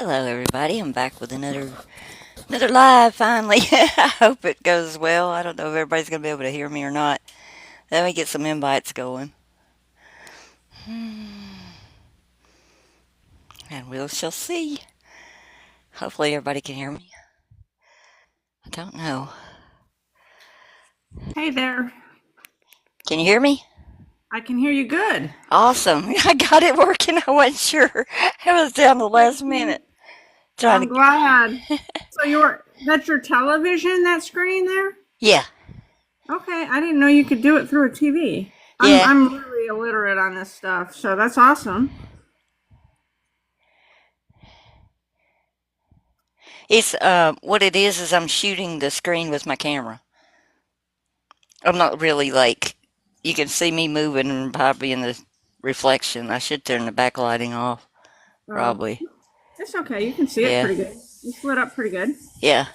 Hello, everybody. I'm back with another live. Finally, I hope it goes well. I don't know if everybody's gonna be able to hear me or not. Let me get some invites going, and we shall see. Hopefully, everybody can hear me. I don't know. Hey there. Can you hear me? I can hear you good. Awesome. I got it working. I wasn't sure. It was down the last minute trying I'm to. glad. So that's your television, that screen there? Yeah, Okay, I didn't know you could do it through a TV. I'm yeah. I'm really illiterate on this stuff, so that's awesome. It's what it is I'm shooting the screen with my camera. I'm not really like you can see me moving and probably in the reflection. I should turn the backlighting off. Oh, Probably. it's okay. You can see it Yeah. pretty good. You split up pretty good. Yeah.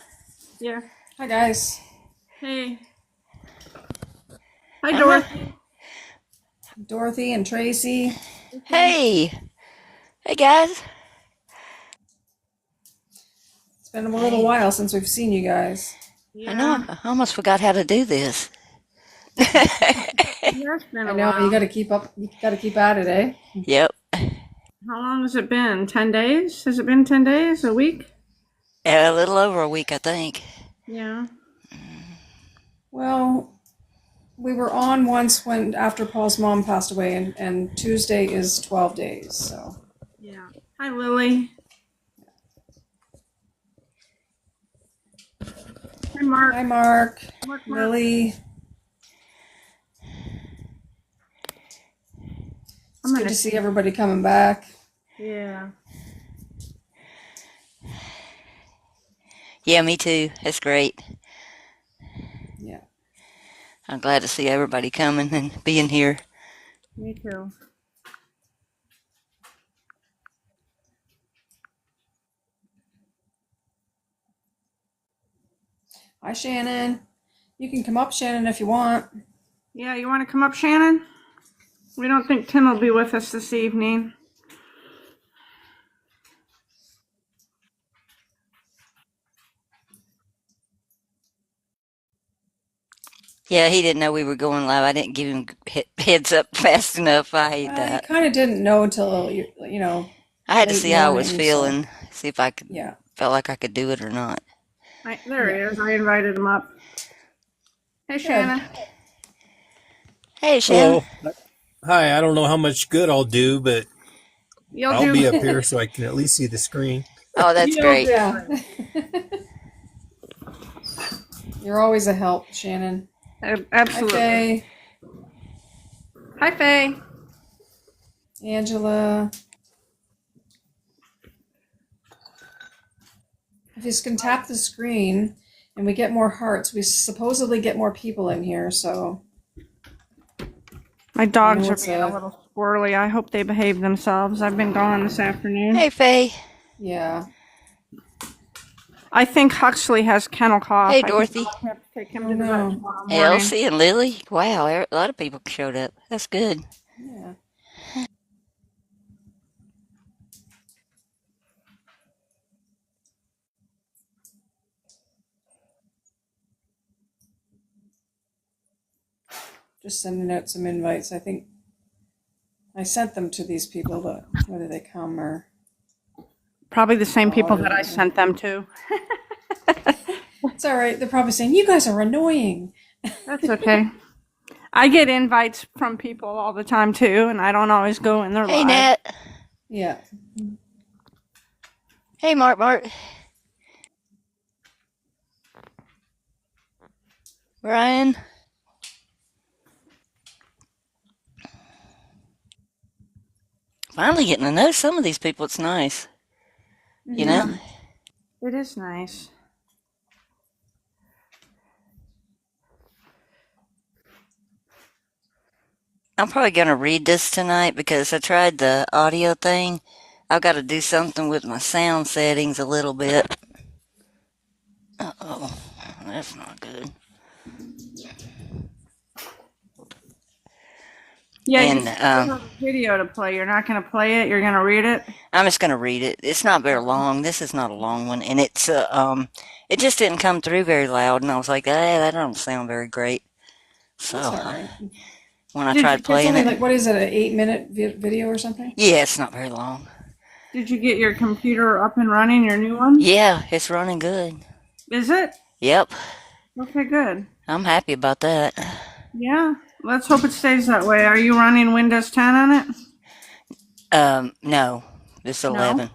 Yeah. Hi guys, Hey. Hi, I'm not. Dorothy. Dorothy and Tracy. Hey. Hey guys. It's been a little Hey. while since we've seen you guys. I know. Yeah. I almost forgot how to do this. Yeah, it's been I a know you while. got to keep up. You got to keep at it, eh? Yep. How long has it been? 10 days? Has it been 10 days? A week? A little over a week, I think. Yeah. Well, we were on once when after Paul's mom passed away, and Tuesday is 12 days. So Yeah. Hi, Lily. Hi, Mark. hi, Mark, Mark. Lily. It's I'm good gonna. to see everybody coming back. Yeah. Yeah, me too. That's great. Yeah. I'm glad to see everybody coming and being here. Me too. Hi, Shannon. You can come up, Shannon, if you want. Yeah, you want to come up, Shannon? We don't think Tim will be with us this evening. Yeah, he didn't know we were going live. I didn't give him heads up fast enough. I hate You that. kind of didn't know until you know I had to late see how I was morning. So feeling, see if I could yeah, felt like I could do it or not. There yeah, he is. I invited him up. Hey, good. Shannon. Hey, Shannon. Hello. Hi. I don't know how much good I'll do, but You'll I'll do. be up here so I can at least see the screen. Oh, that's You'll great. do Yeah. great. You're always a help, Shannon. Hi, Absolutely. Faye, Hi, Faye. Angela. If you can tap the screen and we get more hearts, we supposedly get more people in here. So My I dogs know are it's being a little squirrely. I hope they behave themselves. I've been gone this afternoon. Hey, Faye. yeah. I think Huxley has kennel cough. Hey, I think Dorothy. I'll have to take him Oh to the vet no. tomorrow Hey, morning. Elsie and Lily. Wow, a lot of people showed up. That's good. Yeah. Just sending out some invites. I think I sent them to these people, but whether they come or Probably the same people bother, that I whatever. sent them to. It's all right. They're probably saying you guys are annoying. That's okay. I get invites from people all the time too, and I don't always go in their Hey, live. Nat. Yeah. Hey, Mark. Brian. Finally getting to know some of these people. It's nice. You know? Yeah, it is nice. I'm probably going to read this tonight because I tried the audio thing. I've got to do something with my sound settings a little bit. Uh-oh. That's not good. Yeah, you And said you have a video to play. You're not going to play it. You're going to read it. I'm just gonna read it. It's not very long. This is not a long one, and it just didn't come through very loud, and I was like, that don't sound very great. That's So all right. when I Did you tried It's playing only it, like, what is it, an 8 minute video or something? yeah, it's not very long. did you get your computer up and running, your new one? Yeah, it's running good. Is it? Yep, Okay, good. I'm happy about that. Yeah. Let's hope it stays that way. Are you running Windows 10 on it? No, this No? 11.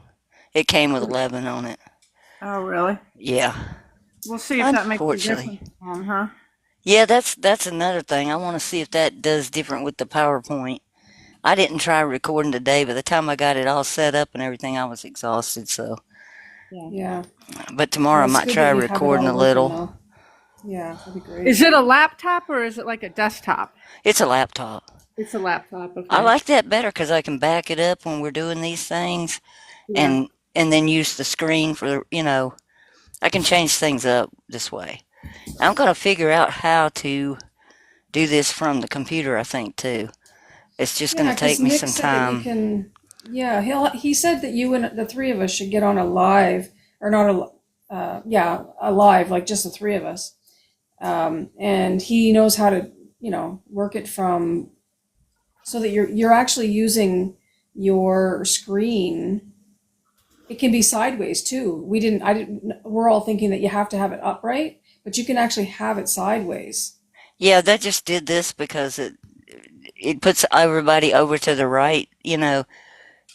It came with 11 on it. Oh, really? Yeah, We'll see if that makes a unfortunately. difference, huh? Yeah, that's another thing. I want to see if that does different with the PowerPoint. I didn't try recording today. By the time I got it all set up and everything, I was exhausted. So, Yeah. Yeah. but tomorrow Well, I it's might good try that you have it recording all a working little. though. Yeah, that'd be great. Is it a laptop or is it like a desktop? It's a laptop. It's a laptop, I okay. like that better because I can back it up when we're doing these things, Yeah. and then use the screen for I can change things up this way. I'm gonna figure out how to do this from the computer. I think too. It's just gonna Yeah, because take me Nick some said that you time. can. Yeah, he said that you and the three of us should get on a live, or not yeah, a live, like just the three of us. And he knows how to, work it from so that you're actually using your screen. It can be sideways too. I didn't. We're all thinking that you have to have it upright, but you can actually have it sideways. Yeah, that just did this because it puts everybody over to the right,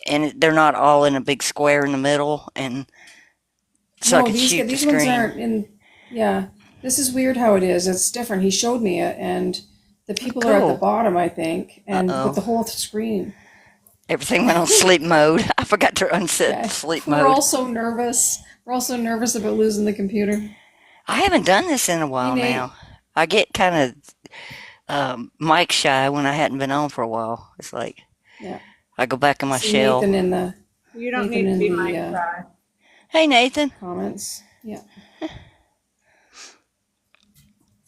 and they're not all in a big square in the middle, and so I No, could shoot the these ones screen. aren't in. Yeah, this is weird how it is. It's different. He showed me it, and the people are at the Cool. bottom, I think, Uh and with oh. the whole screen. Everything went on sleep mode. I forgot to unset Yeah, sleep we're mode. all so nervous. We're all so nervous about losing the computer. I haven't done this in a Hey, while Nate. now. I get kind of mic shy when I hadn't been on for a while. It's like Yeah, I go back in I my see shell. You don't Nathan need to in be the my guy. Hey, Nathan. comments. Yeah,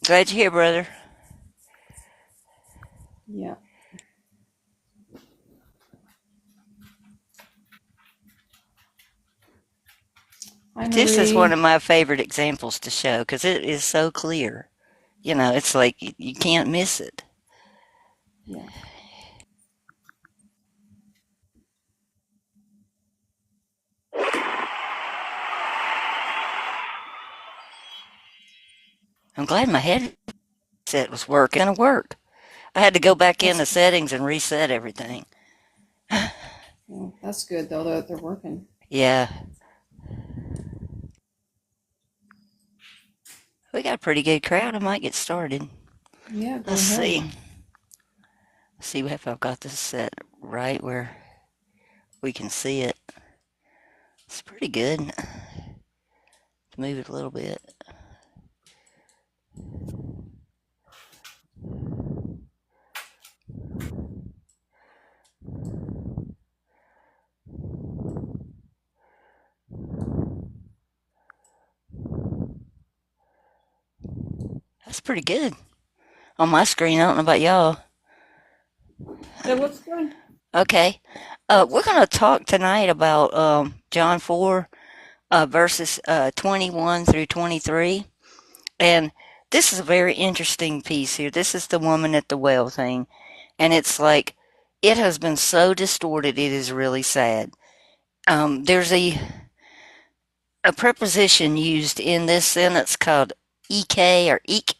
Glad you're here, brother. yeah. Hi, This is one Marie. of my favorite examples to show because it is so clear. It's like you can't miss it. Yeah. I'm glad my headset was working. Gonna work. I had to go back into That's settings and reset everything. well, that's good though. They're working. Yeah, we got a pretty good crowd. I might get started. Yeah, go Let's ahead. see. See if I've got this set right where we can see it. It's pretty good. Move it a little bit. That's pretty good. On my screen, I don't know about y'all. It looks good. Okay. We're going to talk tonight about John 4, verses 21 through 23. And this is a very interesting piece here. This is the woman at the well thing. And it's like, it has been so distorted, it is really sad. There's a preposition used in this sentence called ek or eek,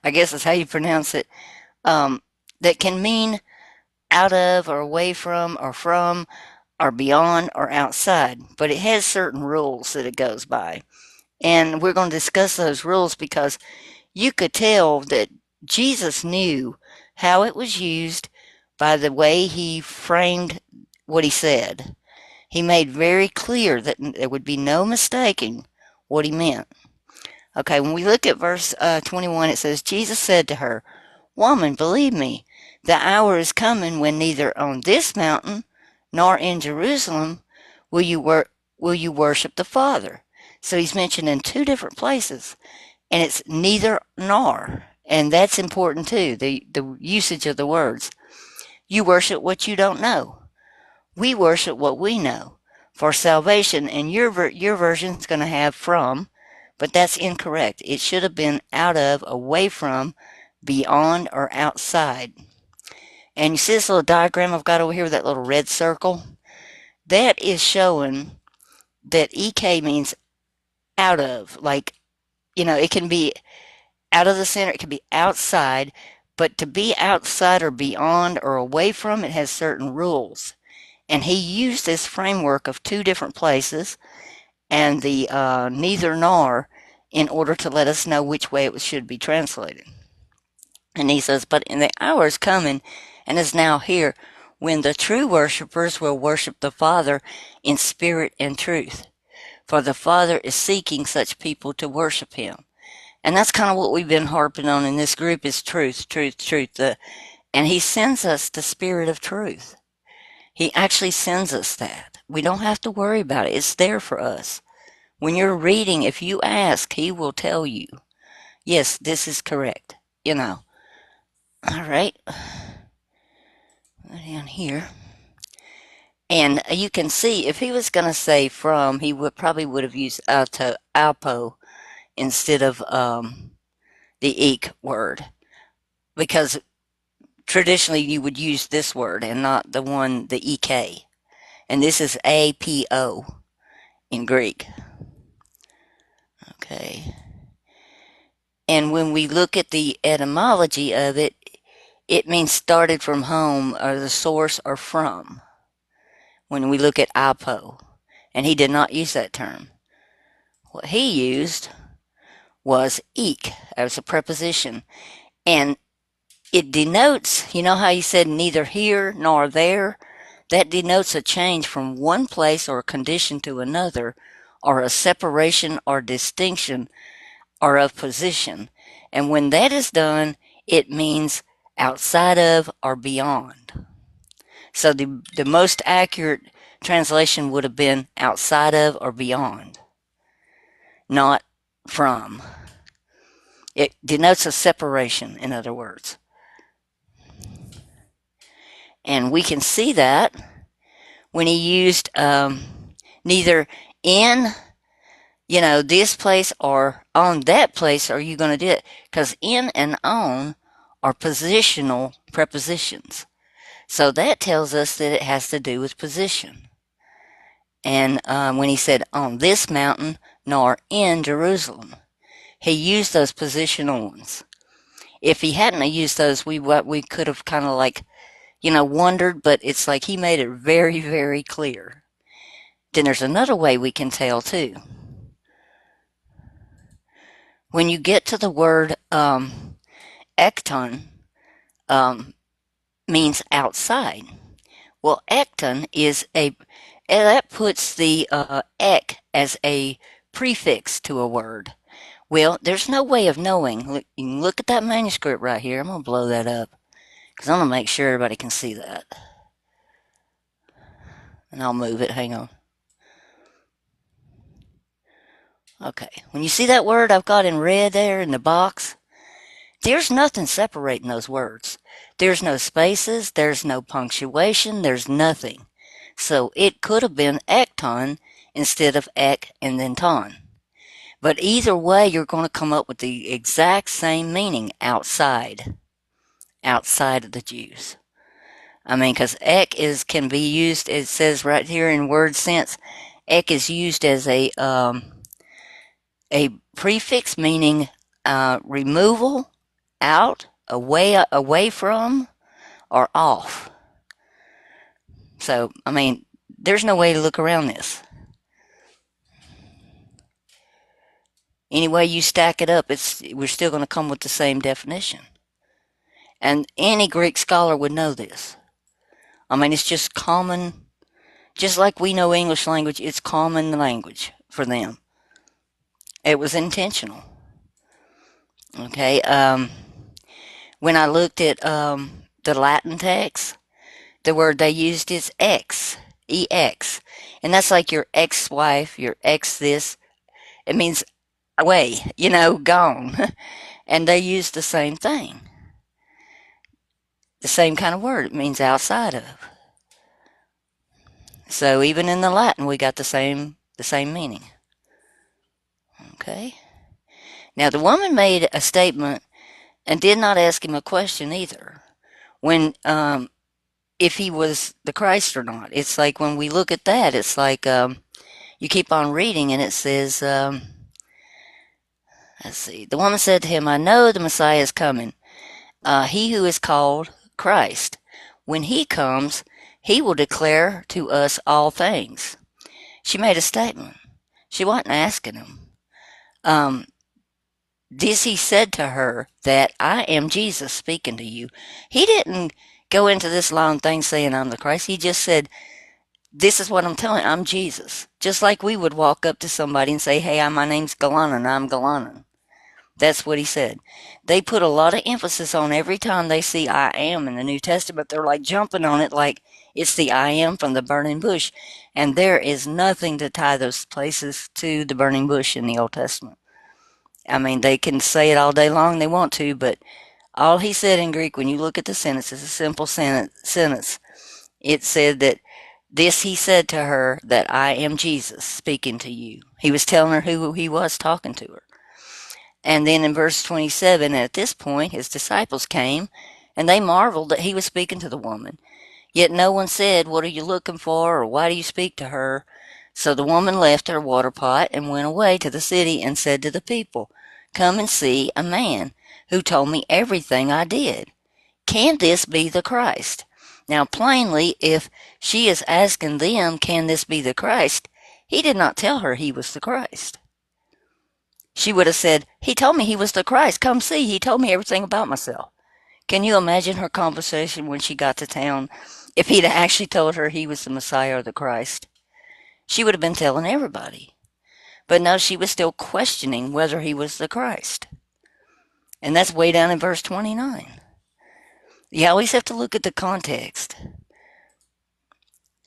I guess is how you pronounce it, that can mean out of or away from or beyond or outside, but it has certain rules that it goes by. And we're going to discuss those rules because you could tell that Jesus knew how it was used by the way he framed what he said. He made very clear that there would be no mistaking what he meant. Okay, when we look at verse 21, it says, Jesus said to her, Woman, believe me, the hour is coming when neither on this mountain nor in Jerusalem will you, will you worship the Father. So he's mentioned in two different places, and it's neither nor. And that's important too, the usage of the words. You worship what you don't know. We worship what we know for salvation, and your version's going to have from, but that's incorrect. It should have been out of, away from, beyond, or outside. And you see this little diagram I've got over here with that little red circle? That is showing that EK means out of. Like, it can be out of the center, it can be outside, but to be outside or beyond or away from, it has certain rules. And he used this framework of two different places and the neither nor in order to let us know which way it should be translated. And he says, but in the hour is coming and is now here when the true worshipers will worship the Father in spirit and truth. For the Father is seeking such people to worship him. And that's kind of what we've been harping on in this group is truth, truth, truth. And he sends us the spirit of truth. He actually sends us that. We don't have to worry about it. It's there for us. When you're reading, if you ask, he will tell you, yes, this is correct. All right. Down here. And you can see if he was going to say from, he probably would have used alpo instead of the eek word. Because traditionally you would use this word and not the ek. And this is apo in Greek. Okay. And when we look at the etymology of it, it means started from home or the source or from. When we look at apo. And he did not use that term. What he used was eek as a preposition. And it denotes, you know how you said neither here nor there? That denotes a change from one place or condition to another, or a separation or distinction, or of position. And when that is done, it means outside of or beyond. So the most accurate translation would have been outside of or beyond, not from. It denotes a separation, in other words. And we can see that when he used neither in, this place or on that place are you going to do it. Because in and on are positional prepositions. So that tells us that it has to do with position. And when he said on this mountain, nor in Jerusalem, he used those positional ones. If he hadn't used those, we could have kind of wondered, but it's like he made it very, very clear. Then there's another way we can tell too. When you get to the word ekton, means outside. Well, ekton is that puts the ek as a prefix to a word. Well, there's no way of knowing. Look, you can look at that manuscript right here. I'm going to blow that up because I'm going to make sure everybody can see that. And I'll move it. Hang on. Okay. When you see that word I've got in red there in the box, there's nothing separating those words. There's no spaces. There's no punctuation. There's nothing. So it could have been ekton instead of ek and then ton. But either way, you're going to come up with the exact same meaning outside of the Jews. I mean, because ek can be used, it says right here in word sense, ek is used as a prefix meaning removal, out, away from, or off. So, I mean, there's no way to look around this. Any way you stack it up, we're still going to come with the same definition. And any Greek scholar would know this. I mean, it's just common, just like we know English language, it's common language for them. It was intentional. Okay, when I looked at the Latin text, the word they used is ex, ex. And that's like your ex-wife, your ex this. It means away, gone. And they used the same thing. The same kind of word. It means outside of. So even in the Latin, we got the same meaning. Okay. Now the woman made a statement and did not ask him a question either. When if he was the Christ or not. It's like when we look at that, it's like you keep on reading and it says, let's see. The woman said to him, I know the Messiah is coming, he who is called Christ. When he comes, he will declare to us all things. She made a statement. She wasn't asking him. Um, this he said to her that I am Jesus speaking to you. He didn't go into this long thing saying I'm the Christ. He just said, this is what I'm telling you. I'm Jesus. Just like we would walk up to somebody and say, hey, my name's Galanan. I'm Galanan. That's what he said. They put a lot of emphasis on every time they see I am in the New Testament. They're like jumping on it like it's the I am from the burning bush. And there is nothing to tie those places to the burning bush in the Old Testament. I mean, they can say it all day long they want to, but all he said in Greek, when you look at the sentence, is a simple sentence. It said that this he said to her that I am Jesus speaking to you. He was telling her who he was talking to her. And then in verse 27, at this point, his disciples came, and they marveled that he was speaking to the woman. Yet no one said, what are you looking for, or why do you speak to her? So the woman left her water pot and went away to the city and said to the people, come and see a man who told me everything I did. Can this be the Christ? Now, plainly, if she is asking them, can this be the Christ? He did not tell her he was the Christ. She would have said, he told me he was the Christ. Come see, he told me everything about myself. Can you imagine her conversation when she got to town if he'd actually told her he was the Messiah or the Christ? She would have been telling everybody. But no, she was still questioning whether he was the Christ. And that's way down in verse 29. You always have to look at the context.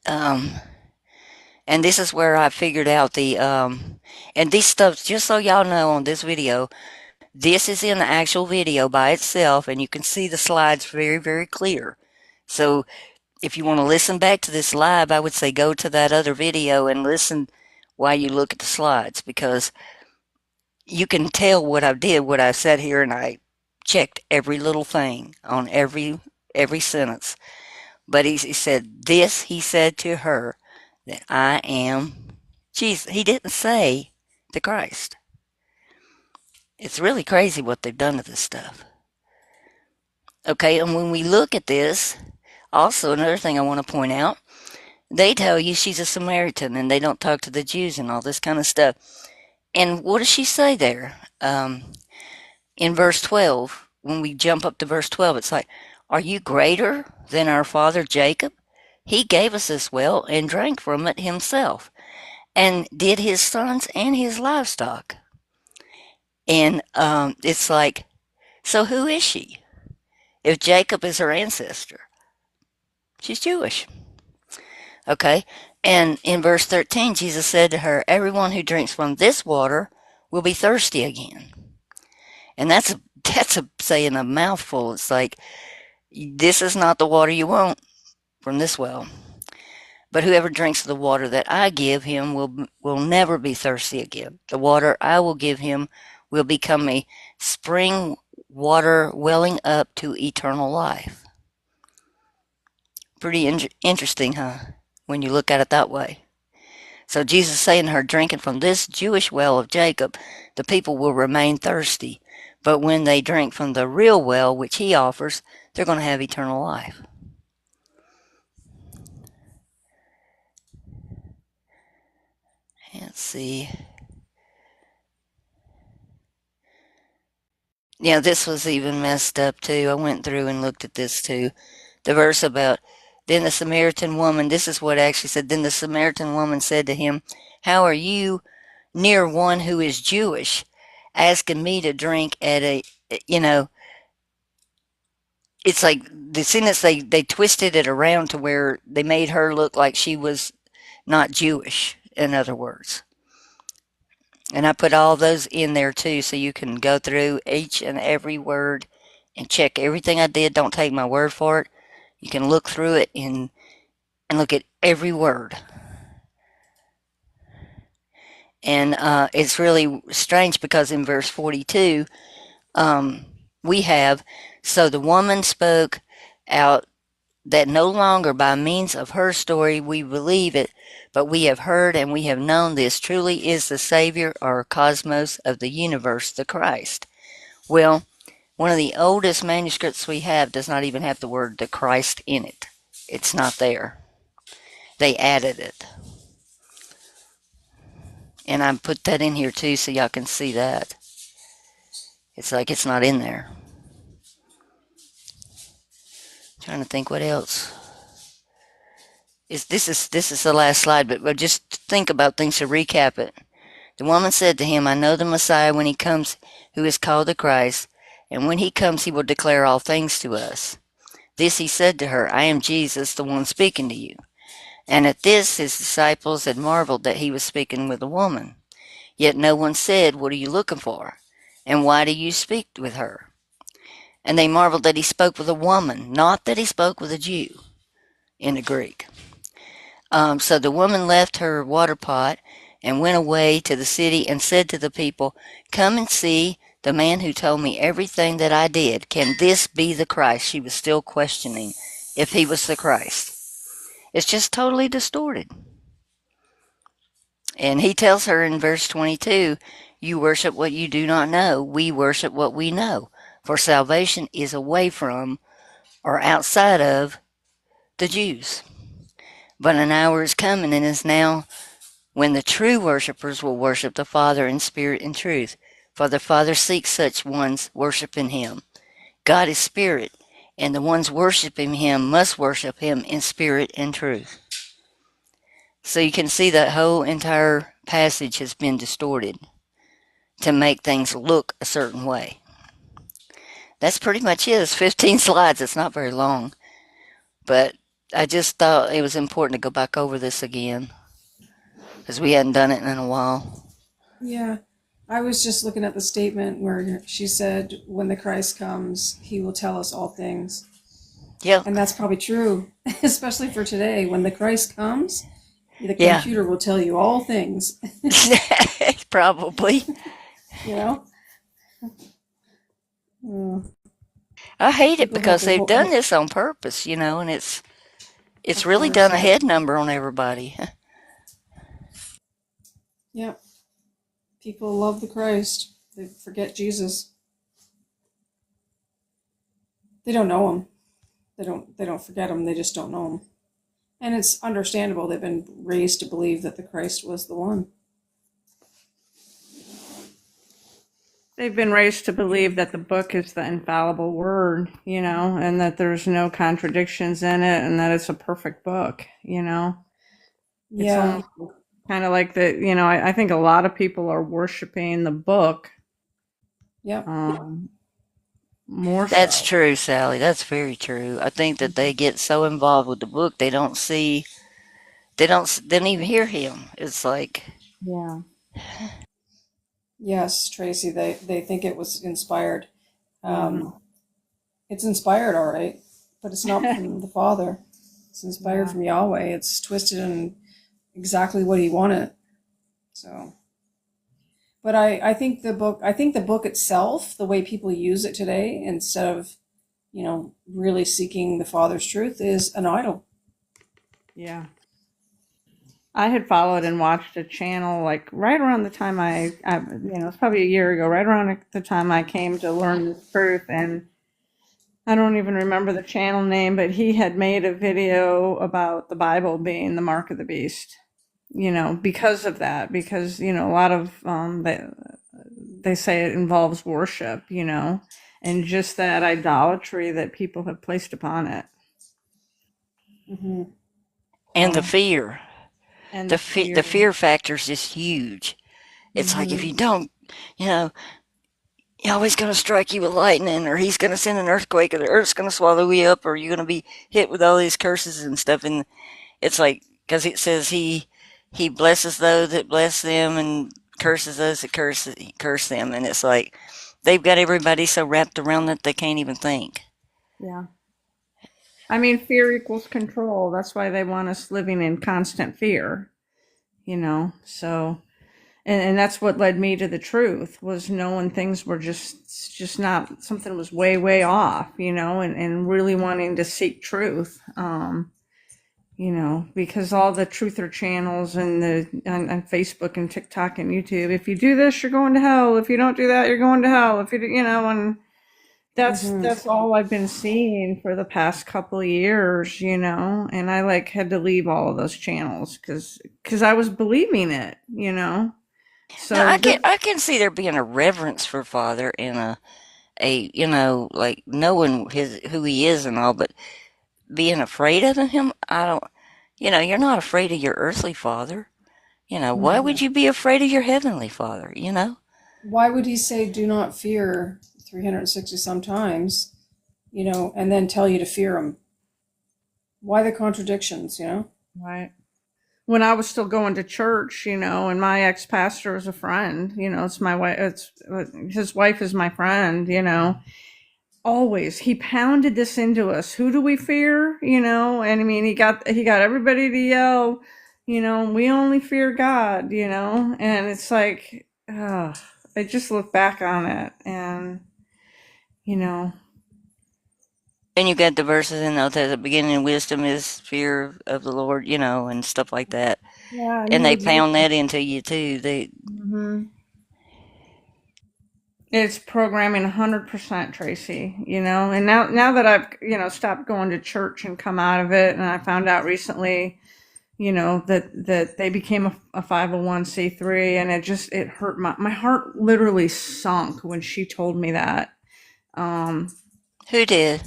And this is where I figured out and these stuff, just so y'all know on this video, this is in the actual video by itself, and you can see the slides very, very clear. So if you want to listen back to this live, I would say go to that other video and listen while you look at the slides, because you can tell what I did, what I sat here and I checked every little thing on every sentence. But he said, this he said to her, that I am Jesus. He didn't say the Christ. It's really crazy what they've done to this stuff. Okay, and when we look at this, also another thing I want to point out, they tell you she's a Samaritan and they don't talk to the Jews and all this kind of stuff. And what does she say there? In verse 12, when we jump up to verse 12, it's like, are you greater than our father Jacob? He gave us this well and drank from it himself, and did his sons and his livestock. And it's like, so who is she? If Jacob is her ancestor, she's Jewish. Okay, and in verse 13, Jesus said to her, everyone who drinks from this water will be thirsty again. And that's saying a mouthful. It's like, this is not the water you want from this well. But whoever drinks the water that I give him will never be thirsty again. The water I will give him will become a spring water welling up to eternal life. Pretty interesting, huh? When you look at it that way. So Jesus is saying to her, drinking from this Jewish well of Jacob, the people will remain thirsty. But when they drink from the real well which he offers, they're going to have eternal life. Let's see. Yeah, this was even messed up too. I went through and looked at this too. The verse about, then the Samaritan woman, this is what actually said, then the Samaritan woman said to him, how are you near one who is Jewish, asking me to drink at a, it's like the sentence, they twisted it around to where they made her look like she was not Jewish, in other words. And I put all those in there too, so you can go through each and every word and check everything I did. Don't take my word for it. You can look through it and and look at every word. And it's really strange because in verse 42, we have, so the woman spoke out that no longer by means of her story we believe it, but we have heard and we have known this truly is the Savior or cosmos of the universe, the Christ. Well, one of the oldest manuscripts we have does not even have the word the Christ in it. It's not there. They added it. And I put that in here too so y'all can see that. It's like it's not in there. Trying to think what else. This is the last slide, but just think about things to recap it. The woman said to him, I know the Messiah when he comes, who is called the Christ, and when he comes he will declare all things to us. This he said to her, I am Jesus, the one speaking to you. And at this his disciples had marveled that he was speaking with a woman. Yet no one said, what are you looking for? And why do you speak with her? And they marveled that he spoke with a woman, not that he spoke with a Jew in the Greek. So the woman left her water pot and went away to the city and said to the people, come and see the man who told me everything that I did. Can this be the Christ? She was still questioning if he was the Christ. It's just totally distorted. And he tells her in verse 22, you worship what you do not know. We worship what we know. For salvation is away from or outside of the Jews. But an hour is coming and is now when the true worshippers will worship the Father in spirit and truth. For the Father seeks such ones worshiping him. God is spirit, and the ones worshiping him must worship him in spirit and truth. So you can see that whole entire passage has been distorted to make things look a certain way. That's pretty much it. It's 15 slides. It's not very long. But I just thought it was important to go back over this again because we hadn't done it in a while. Yeah. I was just looking at the statement where she said, when the Christ comes, he will tell us all things. Yeah. And that's probably true, especially for today. When the Christ comes, the Yeah. computer will tell you all things, Probably. you know? Uh, I hate it people have because their they've done this on purpose, and it's really done a 100%. head number on everybody. Yeah. People love the Christ. They forget Jesus. They don't know him. They don't forget him. They just don't know him. And it's understandable. They've been raised to believe that the Christ was the one. They've been raised to believe that the book is the infallible word, and that there's no contradictions in it and that it's a perfect book. It's Yeah. almost kind of like I think a lot of people are worshiping the book Yep. more That's so. true, Sally. That's very true. I think that they get so involved with the book they don't see, they don't even hear him. It's like, Yeah. Yes, Tracy. They think it was inspired. Mhm. Um, it's inspired, all right, but it's not from the Father. It's inspired Yeah. from Yahweh. It's twisted in exactly what he wanted. So, but I think the book itself, the way people use it today, instead of, really seeking the Father's truth, is an idol. Yeah. I had followed and watched a channel like right around the time it's probably a year ago, right around the time I came to learn this truth. And I don't even remember the channel name, but he had made a video about the Bible being the mark of the beast, because of that, because, a lot of, they say it involves worship, and just that idolatry that people have placed upon it. Hmm. and the So, fear. and The the fe- the fear. fear factor is just huge. It's like if Hmm. you don't, you know, Yahweh's going to strike you with lightning, or he's going to send an earthquake, or the earth's going to swallow you up, or you're going to be hit with all these curses and stuff. And it's like, because it says he blesses those that bless them and curses those that curse them. And it's like they've got everybody so wrapped around that they can't even think. Yeah. I mean, fear equals control. That's why they want us living in constant fear, so. And that's what led me to the truth, was knowing things were just not, something was way off, and really wanting to seek truth. Because all the truther channels and on Facebook and TikTok and YouTube, if you do this, you're going to hell. If you don't do that, you're going to hell. If you do, and that's all I've been seeing for the past couple of years, and I had to leave all of those channels because I was believing it. Now, So I can see there being a reverence for Father and like knowing who he is and all, but being afraid of him, I don't. You're not afraid of your earthly father. Why would you be afraid of your heavenly father? Why would he say, do not fear 360 sometimes, and then tell you to fear him? Why the contradictions? right. When I was still going to church, and my ex-pastor was a friend, it's my wife, his wife is my friend, always he pounded this into us. Who do we fear? And I mean, he got everybody to yell, we only fear God, and it's like, I just look back on it and, you know, And you got the verses in there that the beginning of wisdom is fear of the Lord, and stuff like that. yeah, and And he they would use, pound that into you too. mhm. It's programming 100%, Tracy, and now that I've, stopped going to church and come out of it, and I found out recently, that they became a 501c3, and it hurt my heart literally sunk when she told me that. Um, Who did?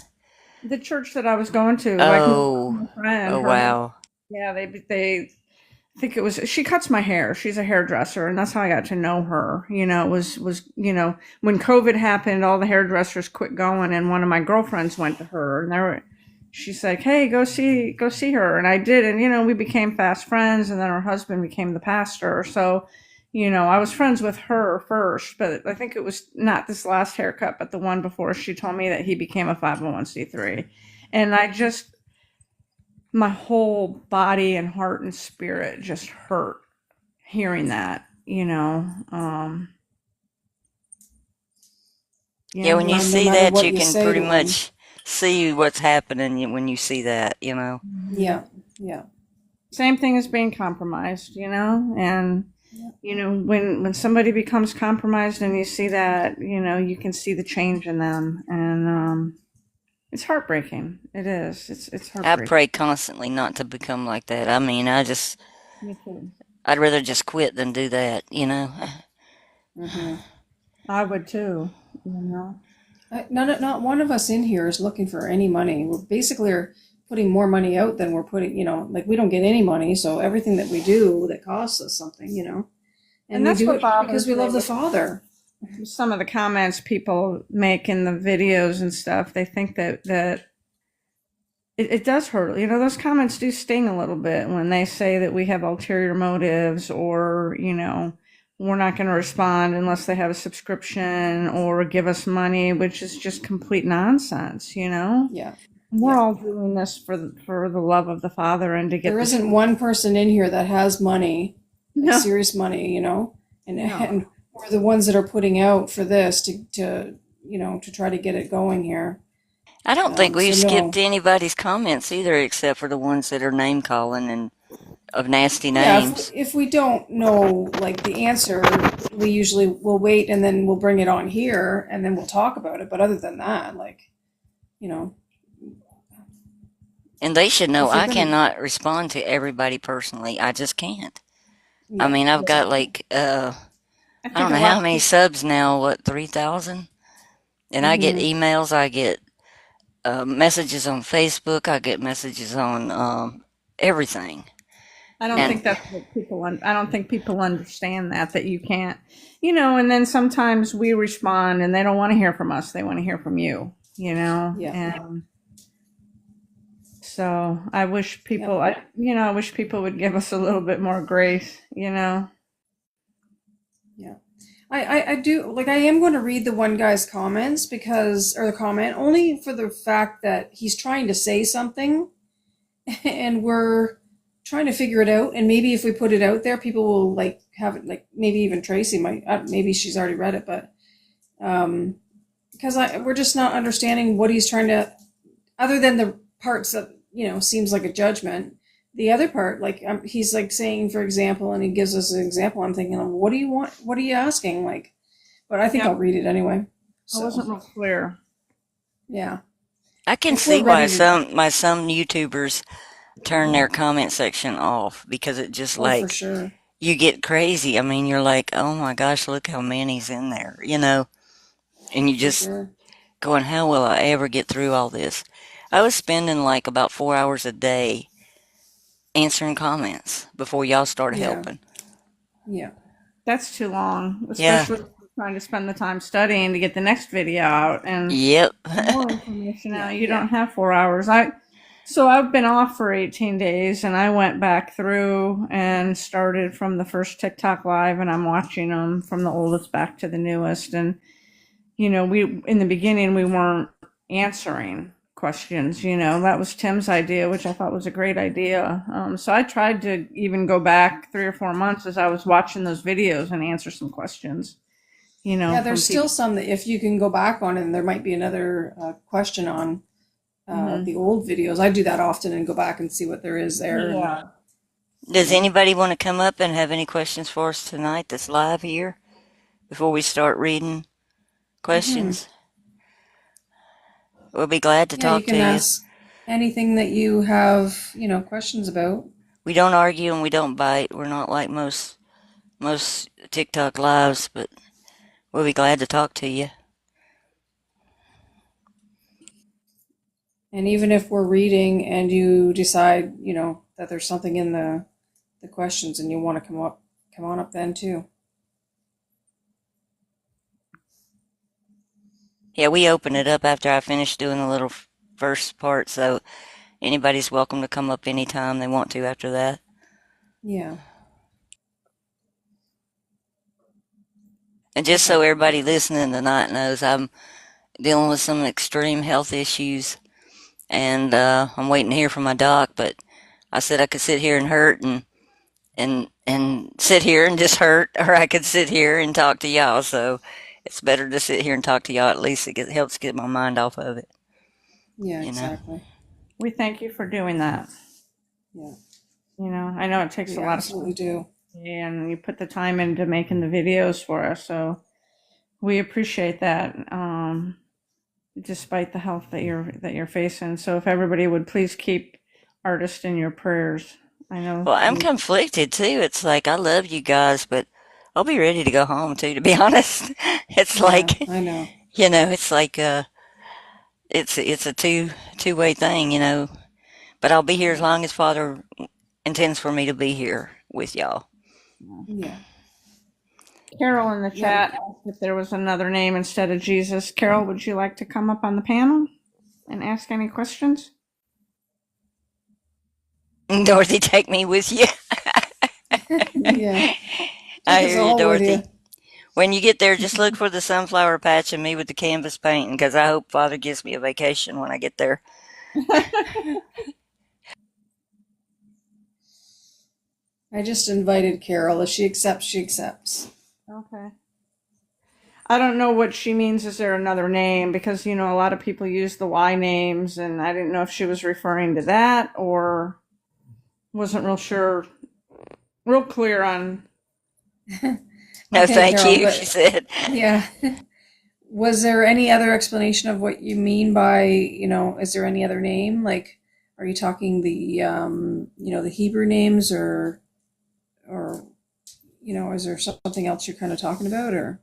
the church that I was going to, like Oh, my friend, oh her husband, wow. yeah, they I think it was, she cuts my hair. She's a hairdresser, and that's how I got to know her. When COVID happened, all the hairdressers quit going, and one of my girlfriends went to her, and she's like, "Hey, go see her," and I did, and we became fast friends, and then her husband became the pastor. So, I was friends with her first, but I think it was not this last haircut, but the one before. She told me that he became a 501c3, and my whole body and heart and spirit just hurt hearing that. Yeah, when you No see matter that, what you you can say pretty to him. much see what's happening when you see that. Yeah, yeah. Same thing as being compromised, and when somebody becomes compromised and you see that, you can see the change in them, and it's heartbreaking. It is. It's I heartbreaking. pray constantly not to become like that. I mean, Me too. I'd rather just quit than do that. Hmm. I would too. Not one of us in here is looking for any money. We're basically are putting more money out than we're putting, like we don't get any money. So everything that we do that costs us something. And And we that's do what it because bothers we me love the with Father. some of the comments people make in the videos and stuff. They think that it does hurt. Those comments do sting a little bit when they say that we have ulterior motives, or, we're not going to respond unless they have a subscription or give us money, which is just complete nonsense. Yeah, We're yeah. all doing this for the love of the Father and to get There this. isn't one person in here that has money, like No, serious money, and no. we're the ones that are putting out for this to try to get it going here. I don't think So we've skipped no. anybody's comments either, except for the ones that are name calling and of nasty Yeah, names. if we don't know like the answer, we usually will wait and then we'll bring it on here and then we'll talk about it. But other than that, you know, And they should know if you're I gonna, cannot respond to everybody personally. I just can't. I yeah, mean, I've got exactly. like I I don't think a know lot how of many people. subs now. What, 3,000? And I get Mm-hmm. emails. I get messages on Facebook. I get messages on everything. I don't And think that's what I don't think people understand that you can't, and then sometimes we respond and they don't want to hear from us. They want to hear from you. Yeah, And so I wish yeah. I wish people would give us a little bit more grace. Yeah. I do like I am going to read the one guy's comments because or the comment only for the fact that he's trying to say something and we're trying to figure it out, and maybe if we put it out there people will like have it, like maybe even Tracy might maybe she's already read it, but because we're just not understanding what he's trying to, other than the parts that seems like a judgment. The other part, like he's like saying, for example, and he gives us an example. I'm thinking, what do you want? What are you asking? Like, but I think Yeah, I'll read it anyway. I wasn't So real clear. yeah, I can if we're see why ready to, some YouTubers turn their comment section off because it just oh for like sure, you get crazy. I mean, you're like, oh my gosh, look how many's in there, and you for just sure. going, how will I ever get through all this? I was spending like about 4 hours a day answering comments before y'all started Yeah, helping. yeah, That's too long, Yeah. especially if you're trying to spend the time studying to get the next video out and Yep. more information out. yeah. You don't have 4 hours. So I've been off for 18 days and I went back through and started from the first TikTok live and I'm watching them from the oldest back to the newest. And, we, in the beginning, we weren't answering questions, that was Tim's idea, which I thought was a great idea. So I tried to even go back 3 or 4 months as I was watching those videos and answer some questions, Yeah, from there's still people. some that if you can go back on, and there might be another question on Hmm. the old videos. I do that often and go back and see what there is there, and Yeah. Does anybody want to come up and have any questions for us tonight that's live here before we start reading hmm questions? We'll be glad to yeah, you talk to can you. ask anything that you have, questions about. We don't argue and we don't bite. We're not like most TikTok lives, but we'll be glad to talk to you. And even if we're reading and you decide, that there's something in the questions and you want to come on up then too. Yeah, we open it up after I finish doing the little first part, so anybody's welcome to come up anytime they want to after that. Yeah. And just so Okay. everybody listening tonight knows, I'm dealing with some extreme health issues, and I'm waiting to hear from my doc. But I said I could sit here and hurt and sit here and just hurt, or I could sit here and talk to y'all. So it's better to sit here and talk to y'all. At least helps get my mind off of it. Yeah, You know. exactly. We thank you for doing that. Yeah. I know it takes We a lot of absolutely do. and you put the time into making the videos for us, so we appreciate that. Despite the health that you're facing, so if everybody would please keep artist in your prayers. I know Well, I'm he, conflicted too. It's like I love you guys, but I'll be ready to go home too. To be honest, it's Yeah, like I know. it's like it's a two-way thing. But I'll be here as Yeah. long as Father intends for me to be here with y'all. Yeah. Carol in the Yeah. chat asked if there was another name instead of Jesus. Carol, would you like to come up on the panel and ask any questions? Dorothy, take me with you. Yeah. I Take us hear you, all with you. Dorothy. When you get there, just look for the sunflower patch and me with the canvas painting, because I hope Father gives me a vacation when I get there. I just invited Carol. If she accepts, she accepts. Okay. I don't know what she means. Is there another name? Because, a lot of people use the Y names, and I didn't know if she was referring to that or wasn't real clear on. No, Okay, thank Carol, you, she but said. yeah. Was there any other explanation of what you mean by, is there any other name? Like, are you talking the Hebrew names or, is there something else you're kind of talking about, or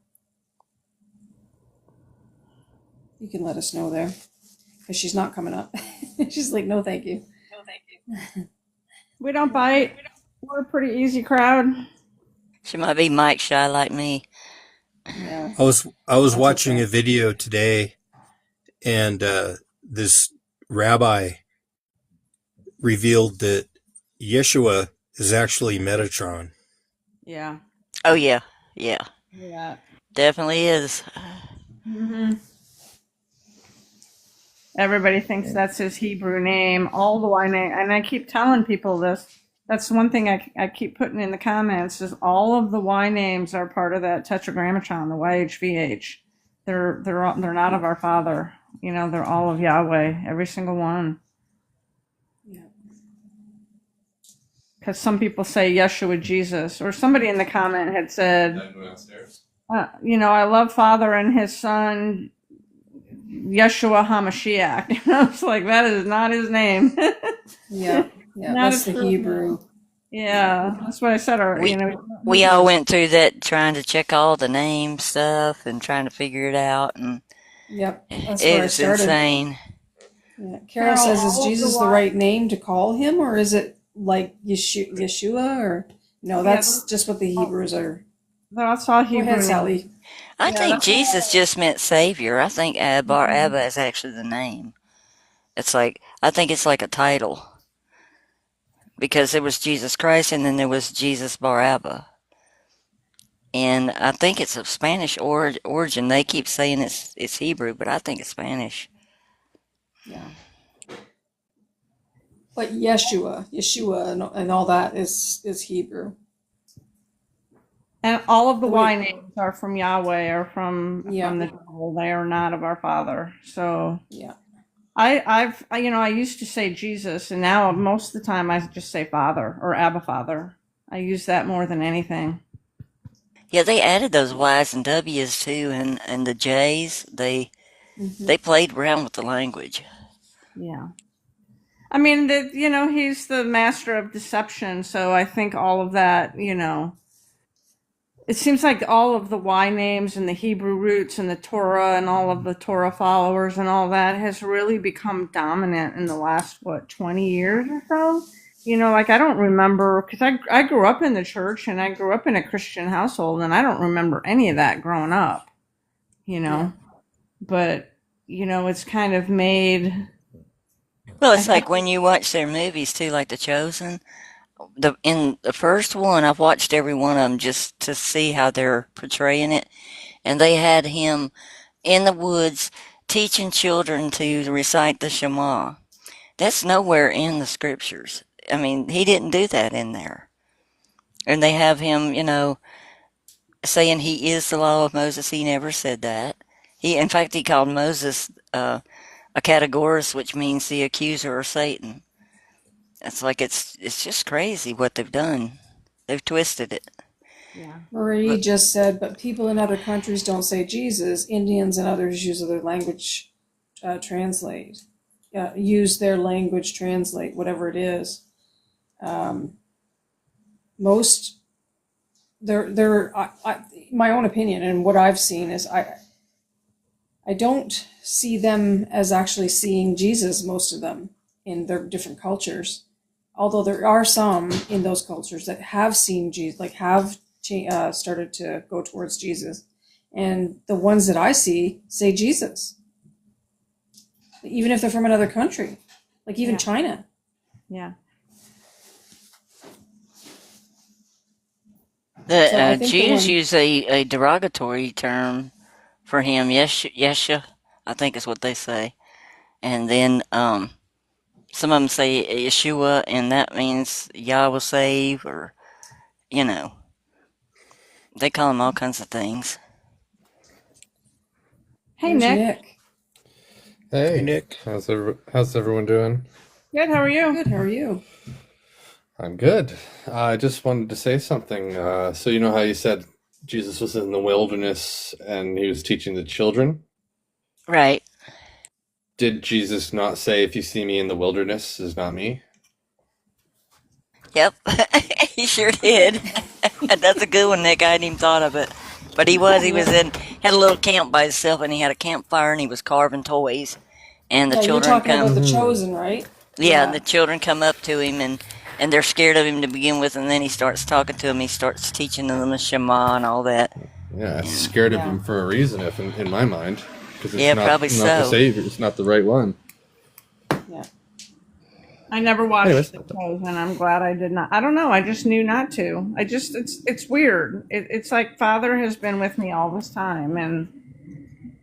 you can let us know there because she's not coming up. She's like, no, thank you. We don't bite. We're a pretty easy crowd. She might be mic shy like me. Yeah, I was that's watching okay. a video today, and this rabbi revealed that Yeshua is actually Metatron. Yeah. Oh, yeah. Yeah. Yeah. definitely is. Hmm. Everybody thinks that's his Hebrew name, all the Y name, and I keep telling people this. That's one thing I keep putting in the comments is all of the Y names are part of that tetragrammaton, the YHVH. They're not of our Father. You know, they're all of Yahweh, every single one. Yeah. Because some people say Yeshua Jesus, or somebody in the comment had said, you know, I love Father and His Son, Yeshua Hamashiach. You know, it's like that is not his name. Yeah. Yeah. Not That's a the true Hebrew. Yeah, that's what I said. Or We you know, we all went through that trying to check all the name stuff and trying to figure it out, and Yep. That's where I it's started. insane. Yeah. Carol Carol, says, is all of the Jesus the right name to call him, or is it like Yeshua? Or no, yeah, that's just what the Hebrews are. that's all Go Hebrew. ahead, Sally. I Yeah, think Jesus just meant Savior. I think Bar Abba is actually the name. It's like I think it's like a title because there was Jesus Christ and then there was Jesus Bar Abba. And I think it's of Spanish origin. They keep saying it's Hebrew, but I think it's Spanish. Yeah. But Yeshua, and all that is Hebrew. and all of the The Y way, names are from Yahweh or from yeah, the devil. They are not of our Father. So yeah, you know, I used to say Jesus, and now most of the time I just say Father or Abba Father. I use that more than anything. Yeah, they added those Y's and W's too, and the J's. hmm They played around with the language. Yeah. I mean, you know, he's the master of deception, so I think all of that, you know, it seems like all of the Y names and the Hebrew roots and the Torah and all of the Torah followers and all that has really become dominant in the last, what, 20 years or so? You know, like I don't remember, because I grew up in the church and I grew up in a Christian household and I don't remember any of that growing up, you yeah, know, but, you know, it's kind of made, Well, I it's think, like when you watch their movies too, like The Chosen. In the first one, I've watched every one of them just to see how they're portraying it, and they had him in the woods teaching children to recite the Shema. That's nowhere in the scriptures. I mean, he didn't do that in there. And they have him, you know, saying he is the law of Moses. He never said that. In fact, he called Moses a categoris, which means the accuser or Satan. It's like it's just crazy what they've done. They've twisted it. yeah. Marie But just said, but people in other countries don't say Jesus. Indians and others use other language translate. Use their language translate, whatever it is. Um, most, my own opinion and what I've seen is I don't see them as actually seeing Jesus, most of them, in their different cultures. Although there are some in those cultures that have seen Jesus, like have started to go towards Jesus. And the ones that I see say Jesus, even if they're from another country, like even Yeah. China. Yeah. So I the think the Jews one, use a derogatory term for him, Yesha, I think is what they say. And then some of them say Yeshua, and that means Yah will save, or, you know, they call him all kinds of things. Hey, there's Nick. Nick. Hey, Hey, Nick. how's everyone doing? Good. How are you? Good, how are you? I'm good. I just wanted to say something. So you know how you said Jesus was in the wilderness and he was teaching the children? Right. Did Jesus not say, "If you see me in the wilderness, is not me"? Yep. He sure did. That's a good one, Nick. I hadn't even thought of it. But he was Yeah, had a little camp by himself, and he had a campfire, and he was carving toys. And the yeah, you're children talking about come, the Hmm. chosen, right? yeah, Yeah, the children come up to him, and they're scared of him to begin with, and then he starts talking to them. He starts teaching them the Shema and all that. Yeah, And scared of yeah, him for a reason, if in my mind, because it's yeah, probably not the so. savior, it's not the right one. yeah. I never watched Anyways, The Chosen. I'm glad I did not. I don't know. I just knew not to. It's weird. It's like Father has been with me all this time, and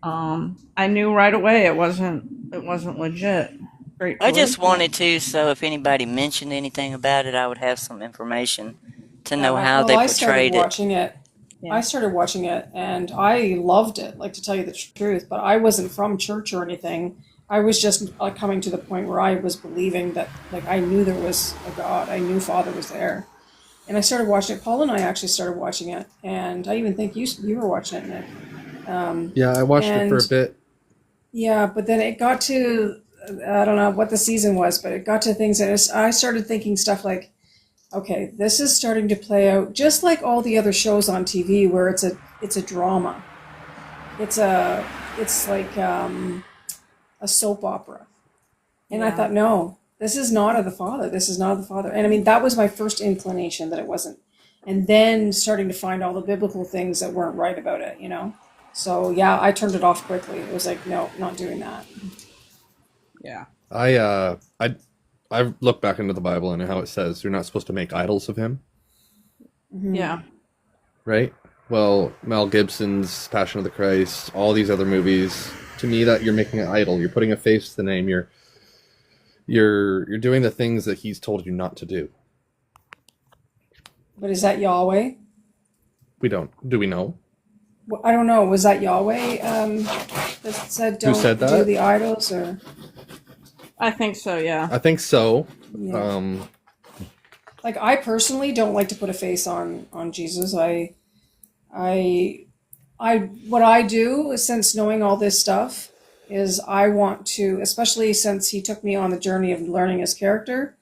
I knew right away it wasn't legit. I Gratefully. just wanted to, so if anybody mentioned anything about it, I would have some information to know how Well, they I started portrayed it. watching it. Yeah. I started watching it and I loved it, like to tell you the truth, but I wasn't from church or anything. I was just coming to the point where I was believing that, like, I knew there was a God. I knew Father was there. And I started watching it. Paul and I actually started watching it. And I even think you were watching it, Nick. yeah, I watched it for a And bit. yeah, but then it got to, I don't know what the season was, but it got to things that I started thinking stuff like, okay, this is starting to play out just like all the other shows on TV where it's a drama. It's like a soap opera. And I Yeah. thought, no, this is not of the Father. This is not of the Father. And I mean, that was my first inclination that it wasn't. And then starting to find all the biblical things that weren't right about it, you know? So yeah, I turned it off quickly. It was like, no, not doing that. Yeah. I look back into the Bible and how it says you're not supposed to make idols of him, Yeah. right? Well, Mel Gibson's Passion of the Christ, all these other movies, to me that you're making an idol. You're putting a face to the name. You're doing the things that he's told you not to do. But is that Yahweh? Do we know? Well, I don't know. Was that Yahweh that said don't said do that? the idols, or I think so. Yeah. I think so. yeah. Like, I personally don't like to put a face on Jesus. I what I do, since knowing all this stuff, is I want to, especially since he took me on the journey of learning his character.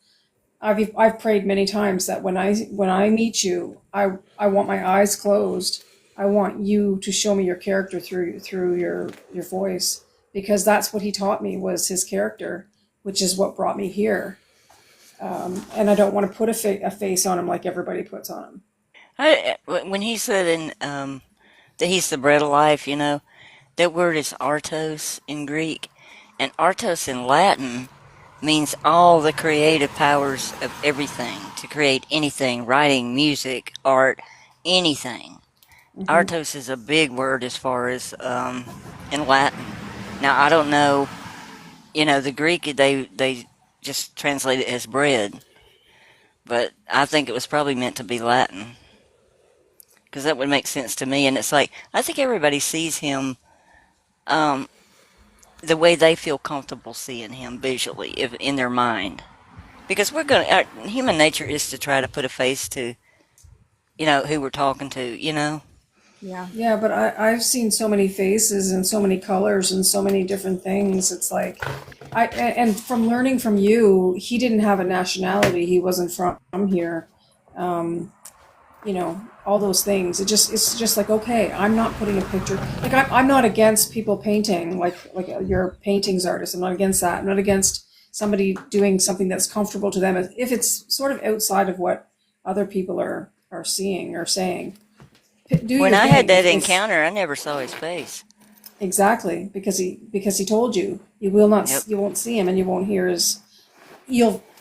I've prayed many times that when I meet you, I want my eyes closed. I want you to show me your character through your voice, because that's what he taught me, was his character, which is what brought me here. And I don't want to put a face on him like everybody puts on him. When he said that he's the bread of life, that word is artos in Greek, and artos in Latin means all the creative powers of everything, to create anything, writing, music, art, anything. Artos is a big word as far as in Latin. Now, I don't know, the Greek, they just translate it as bread, but I think it was probably meant to be Latin, because that would make sense to me. And it's like, I think everybody sees him um, the way they feel comfortable seeing him visually, if in their mind. Because human nature is to try to put a face to, who we're talking to. Yeah. Yeah, but I've seen so many faces and so many colors and so many different things. It's like, and from learning from you, he didn't have a nationality. He wasn't from here. All those things. It's just like, okay, I'm not putting a picture. Like, I'm not against people painting, like your paintings artist. I'm not against that. I'm not against somebody doing something that's comfortable to them if it's sort of outside of what other people are seeing or saying. Do When your I had thing. that encounter, I never saw his face. Exactly, because he told you will not, Yep. you won't see him and you won't hear his.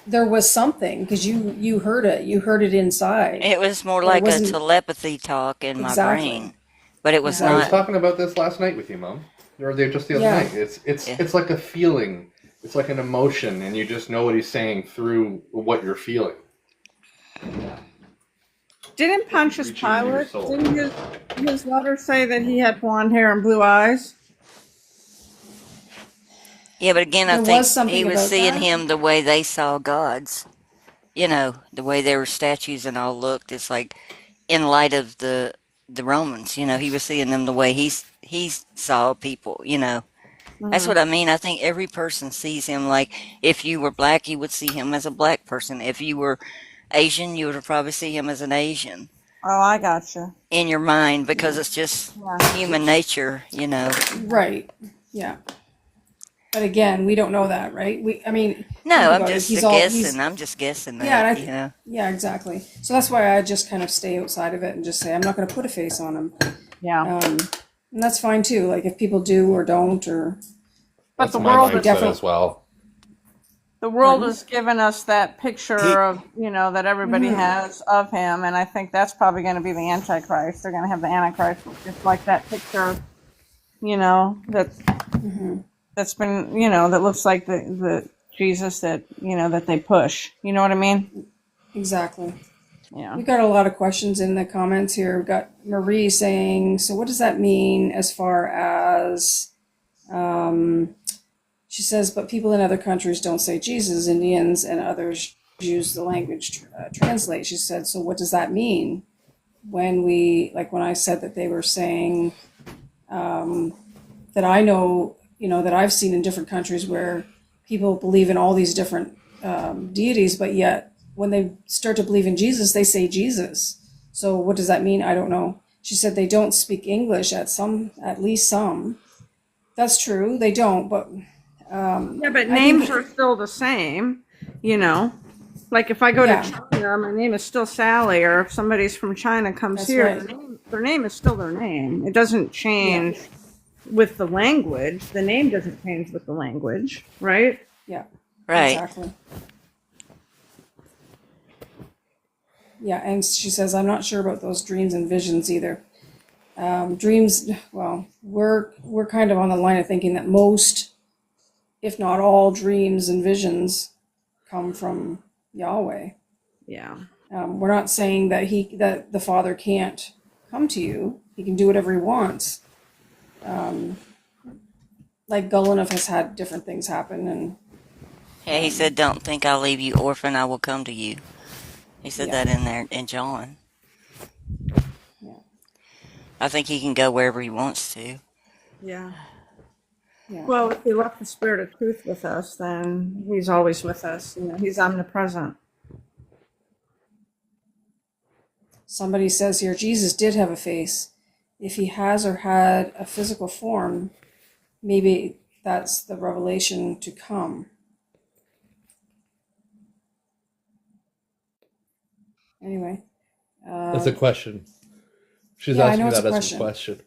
There was something, because you heard it inside. It was more But it like a wasn't telepathy talk in my exactly. brain, but it was Yeah. I was not. talking about this last night with you, Mom, or just the other Yeah. night. It's Yeah. it's like a feeling. It's like an emotion, and you just know what he's saying through what you're feeling. Didn't Pontius Reaching into your Pilate, soul. didn't his letter say that he had blonde hair and blue eyes? Yeah, but again, I There think was something he was about seeing that. him the way they saw gods. The way their statues and all looked. It's like, in light of the Romans, he was seeing them the way he saw people. That's what I mean. I think every person sees him like, if you were black, you would see him as a black person. If you were Asian, you would probably see him as an Asian Oh, I gotcha. in your mind, because it's just Yeah. human nature. Right. Yeah. But again, we don't know that, right? I mean, think No, I'm about it. just He's guessing. I'm just guessing yeah, that. and yeah, exactly. So that's why I just kind of stay outside of it and just say I'm not going to put a face on him. Yeah. And that's fine too. Like, if people do or don't, or But That's the my world mindset is definitely- as well. The world Pardon? has given us that Hey, picture of, that everybody has of him, and I think that's probably going to be the Antichrist. They're going to have the Antichrist, just like that picture, that's been, that looks like the Jesus that, that they push. You know what I mean? Exactly. Yeah. We got a lot of questions in the comments here. We got Marie saying, so what does that mean as far as, um, she says, but people in other countries don't say Jesus, Indians and others use the language translate. She said, so what does that mean? When I said that they were saying, that I know, that I've seen in different countries where people believe in all these different deities, but yet when they start to believe in Jesus, they say Jesus. So what does that mean? I don't know. She said they don't speak English at least some. That's true. They don't, but Yeah, but I names think, are still the same, you know. Like if I go to yeah, China, my name is still Sally, or if somebody's from China comes that's here, right. their name is still their name. It doesn't Yeah, change with the language. The name doesn't change with the language, right? yeah, Right. exactly. Yeah, and she says, I'm not sure about those dreams and visions either. Dreams, well, we're kind of on the line of thinking that most, if not all, dreams and visions come from Yahweh. Yeah. We're not saying that the Father can't come to you. He can do whatever he wants. Like Gullinuff has had different things happen, and Yeah, he said, "Don't think I'll leave you orphan. I will come to you." He said yeah, that in there in John. yeah, I think he can go wherever he wants to. Yeah. yeah. Well, if he left the spirit of truth with us, then he's always with us. He's omnipresent. Somebody says here, Jesus did have a face. If he has or had a physical form, maybe that's the revelation to come. Anyway, That's a question. She's yeah, I know asking it's a that as a question. question.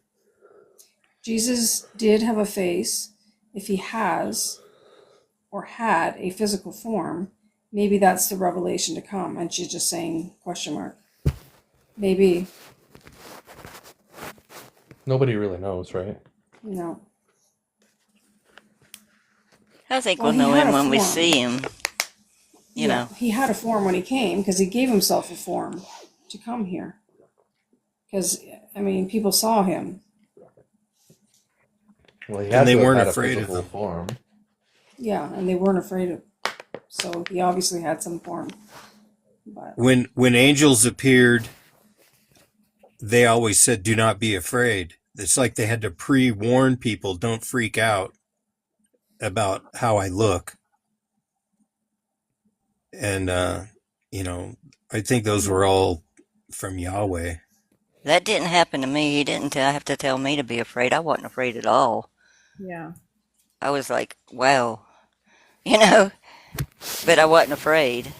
Jesus did have a face. If he has or had a physical form, maybe that's the revelation to come. And she's just saying question mark. Maybe, Nobody really knows, right? you know. I think Well, we'll he know had him a when we form. see him. You Yeah, know. he had a form when he came because he gave himself a form to come here. Because, I mean, people saw him. Well, he and had they to have weren't had a afraid of physical him. form. Yeah, and they weren't afraid of. So he obviously had some form. But When angels appeared, they always said, "Do not be afraid." It's like they had to pre-warn people, "Don't freak out about how I look." And I think those yeah, were all from Yahweh. That didn't happen to me. He didn't have to tell me to be afraid. I wasn't afraid at all. Yeah. I was like, wow, you know, but I wasn't afraid.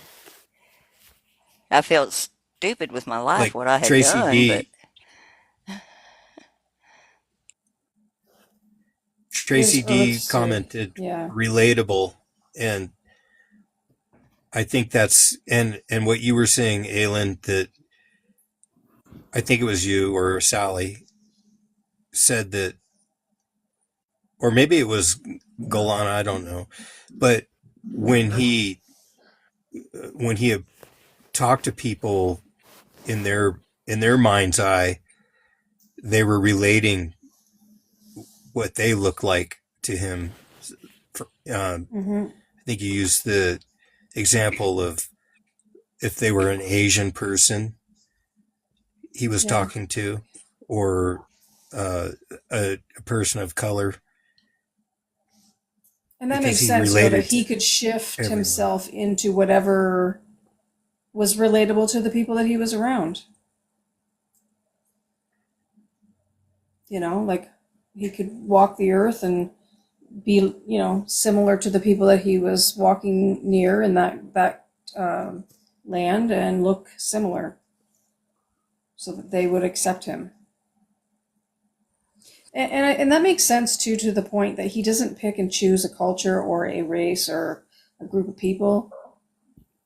I felt stupid with my life, Like what I had Tracy done, but D. Tracy his earth D suit. commented, Yeah, relatable, and I think that's and what you were saying, Aylin, that I think it was you or Sally said that, or maybe it was Golan, I don't know, but when he when he talked to people in their mind's eye, they were relating what they look like to him. mm-hmm. I think you used the example of if they were an Asian person he was Yeah. talking to, or uh, a person of color, And that because makes he sense, that related he to could shift everyone. himself into whatever was relatable to the people that he was around. Like he could walk the earth and be, similar to the people that he was walking near in that land and look similar so that they would accept him. And that makes sense too, to the point that he doesn't pick and choose a culture or a race or a group of people,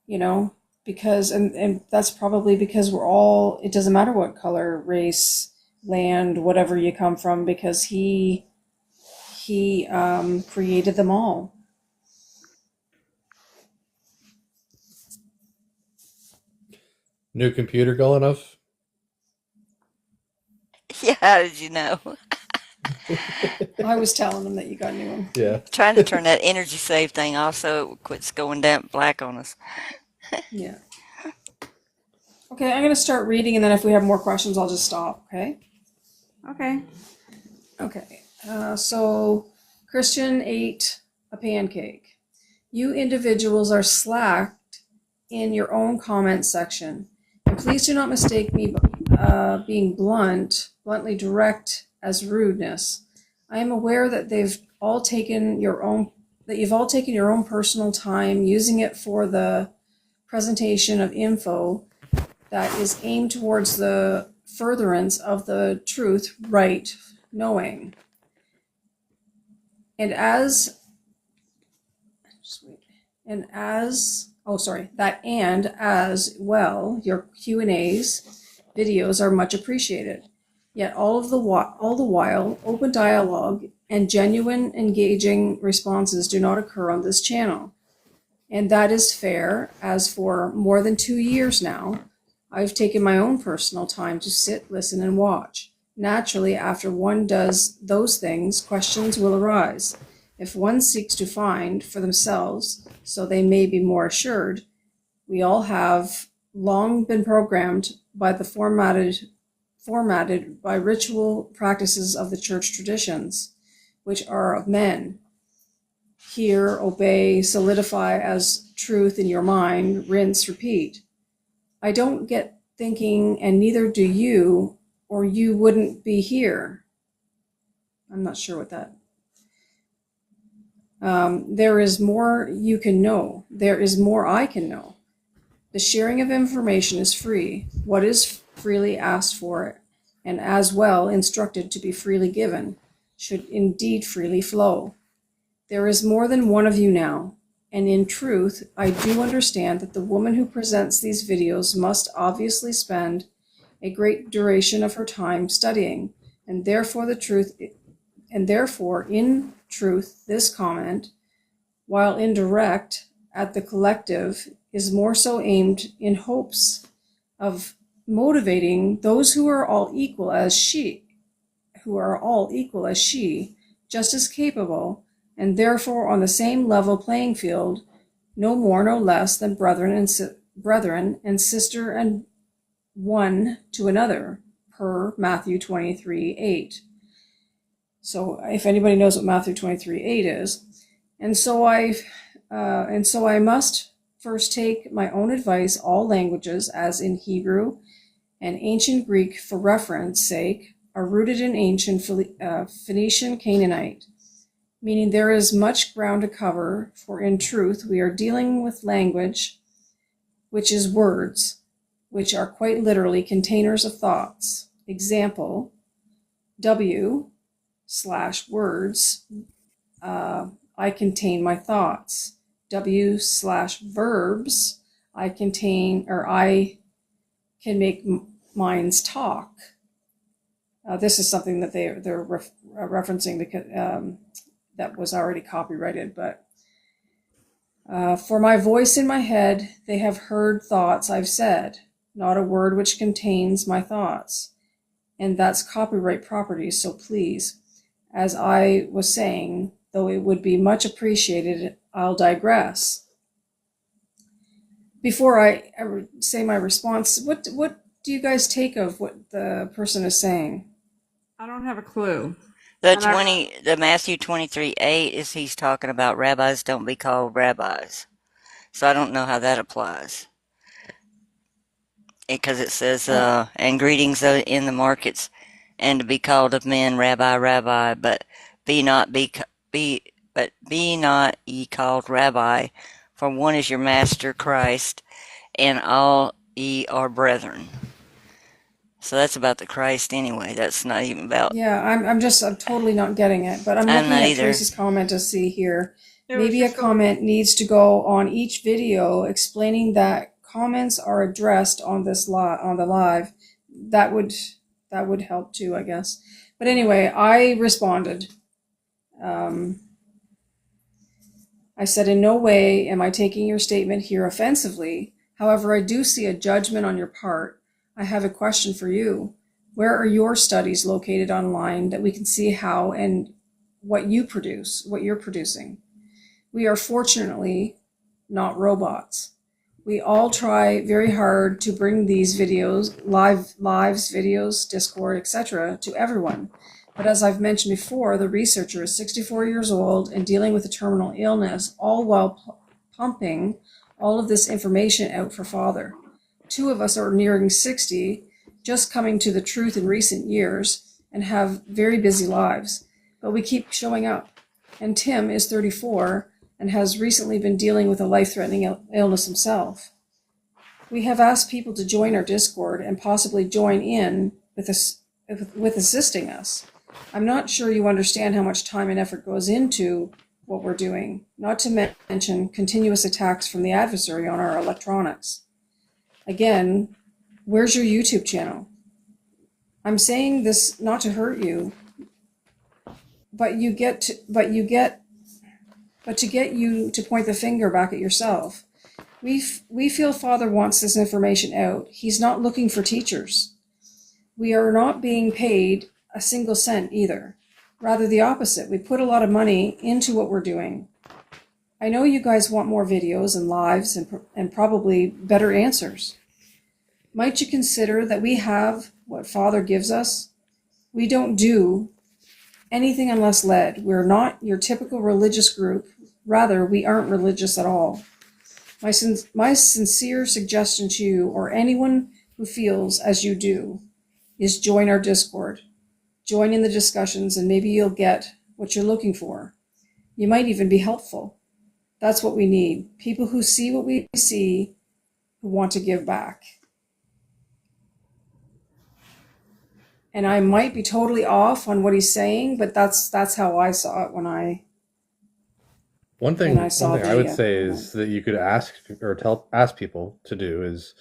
you know, because, and that's probably because we're all, it doesn't matter what color, race, land, whatever you come from, because he created them all. New computer go enough? Yeah, how did you know? I was telling them that you got a new one. Yeah. Trying to turn that energy save thing off so it quits going down black on us. Yeah. Okay, I'm going to start reading, and then if we have more questions, I'll just stop, okay? Okay. Okay. So Christian ate a pancake. You individuals are slacked in your own comment section. And please do not mistake me being bluntly direct as rudeness. I am aware that you've all taken your own personal time using it for the presentation of info that is aimed towards the furtherance of the truth, right, knowing. And as well, your Q&As videos are much appreciated. Yet all the while, open dialogue and genuine engaging responses do not occur on this channel. And that is fair, as for more than 2 years now, I've taken my own personal time to sit, listen, and watch. Naturally, after one does those things, questions will arise. If one seeks to find for themselves, so they may be more assured, we all have long been programmed by the formatted by ritual practices of the church traditions, which are of men. Hear, obey, solidify as truth in your mind, rinse, repeat. I don't get thinking, and neither do you, or you wouldn't be here. I'm not sure what that. There is more you can know. There is more I can know. The sharing of information is free. What is freely asked for, and as well instructed to be freely given, should indeed freely flow. There is more than one of you now. And in truth, I do understand that the woman who presents these videos must obviously spend a great duration of her time studying, and therefore in truth, this comment, while indirect at the collective, is more so aimed in hopes of motivating those who are all equal as she, just as capable, and therefore on the same level playing field, no more, no less than brethren and sister and one to another, per Matthew 23:8. So if anybody knows what Matthew 23:8 is, and so I must first take my own advice. All languages, as in Hebrew and ancient Greek for reference sake, are rooted in ancient Phoenician Canaanite, meaning there is much ground to cover, for in truth we are dealing with language, which is words, which are quite literally containers of thoughts. Example, W/words, I contain my thoughts. W/verbs, I can make minds talk. This is something that they're referencing because that was already copyrighted, but for my voice in my head, they have heard thoughts I've said, not a word which contains my thoughts. And that's copyright property, so please, as I was saying, though it would be much appreciated, I'll digress. Before I ever say my response, what do you guys take of what the person is saying? I don't have a clue. The Matthew 23:8 is he's talking about rabbis don't be called rabbis. So I don't know how that applies. Because it says, and greetings in the markets, and to be called of men, Rabbi, Rabbi, but be not ye called Rabbi, for one is your Master Christ, and all ye are brethren. So that's about the Christ anyway. That's not even about. Yeah, I'm totally not getting it, but I'm looking at either. Tracy's comment to see here. It was maybe a just comment needs to go on each video explaining that comments are addressed on on the live. That would help too, I guess. But anyway, I responded. I said, in no way am I taking your statement here offensively. However, I do see a judgment on your part. I have a question for you. Where are your studies located online that we can see how and what you produce, what you're producing? We are fortunately not robots. We all try very hard to bring these videos, lives, videos, Discord, etc., to everyone. But as I've mentioned before, the researcher is 64 years old and dealing with a terminal illness, all while pumping all of this information out for Father. Two of us are nearing 60, just coming to the truth in recent years, and have very busy lives. But we keep showing up. And Tim is 34 and has recently been dealing with a life-threatening illness himself. We have asked people to join our Discord and possibly join in with assisting us. I'm not sure you understand how much time and effort goes into what we're doing, not to mention continuous attacks from the adversary on our electronics. Again, where's your YouTube channel? I'm saying this not to hurt you, but to get you to point the finger back at yourself. We feel Father wants this information out. He's not looking for teachers. We are not being paid a single cent either. Rather the opposite. We put a lot of money into what we're doing. I know you guys want more videos and lives and probably better answers. Might you consider that we have what Father gives us? We don't do anything unless led. We're not your typical religious group. Rather, we aren't religious at all. My sincere suggestion to you, or anyone who feels as you do, is join our Discord. Join in the discussions and maybe you'll get what you're looking for. You might even be helpful. That's what we need. People who see what we see, who want to give back. And I might be totally off on what he's saying, but that's how I saw it when I I would say is that you could ask or ask people to do is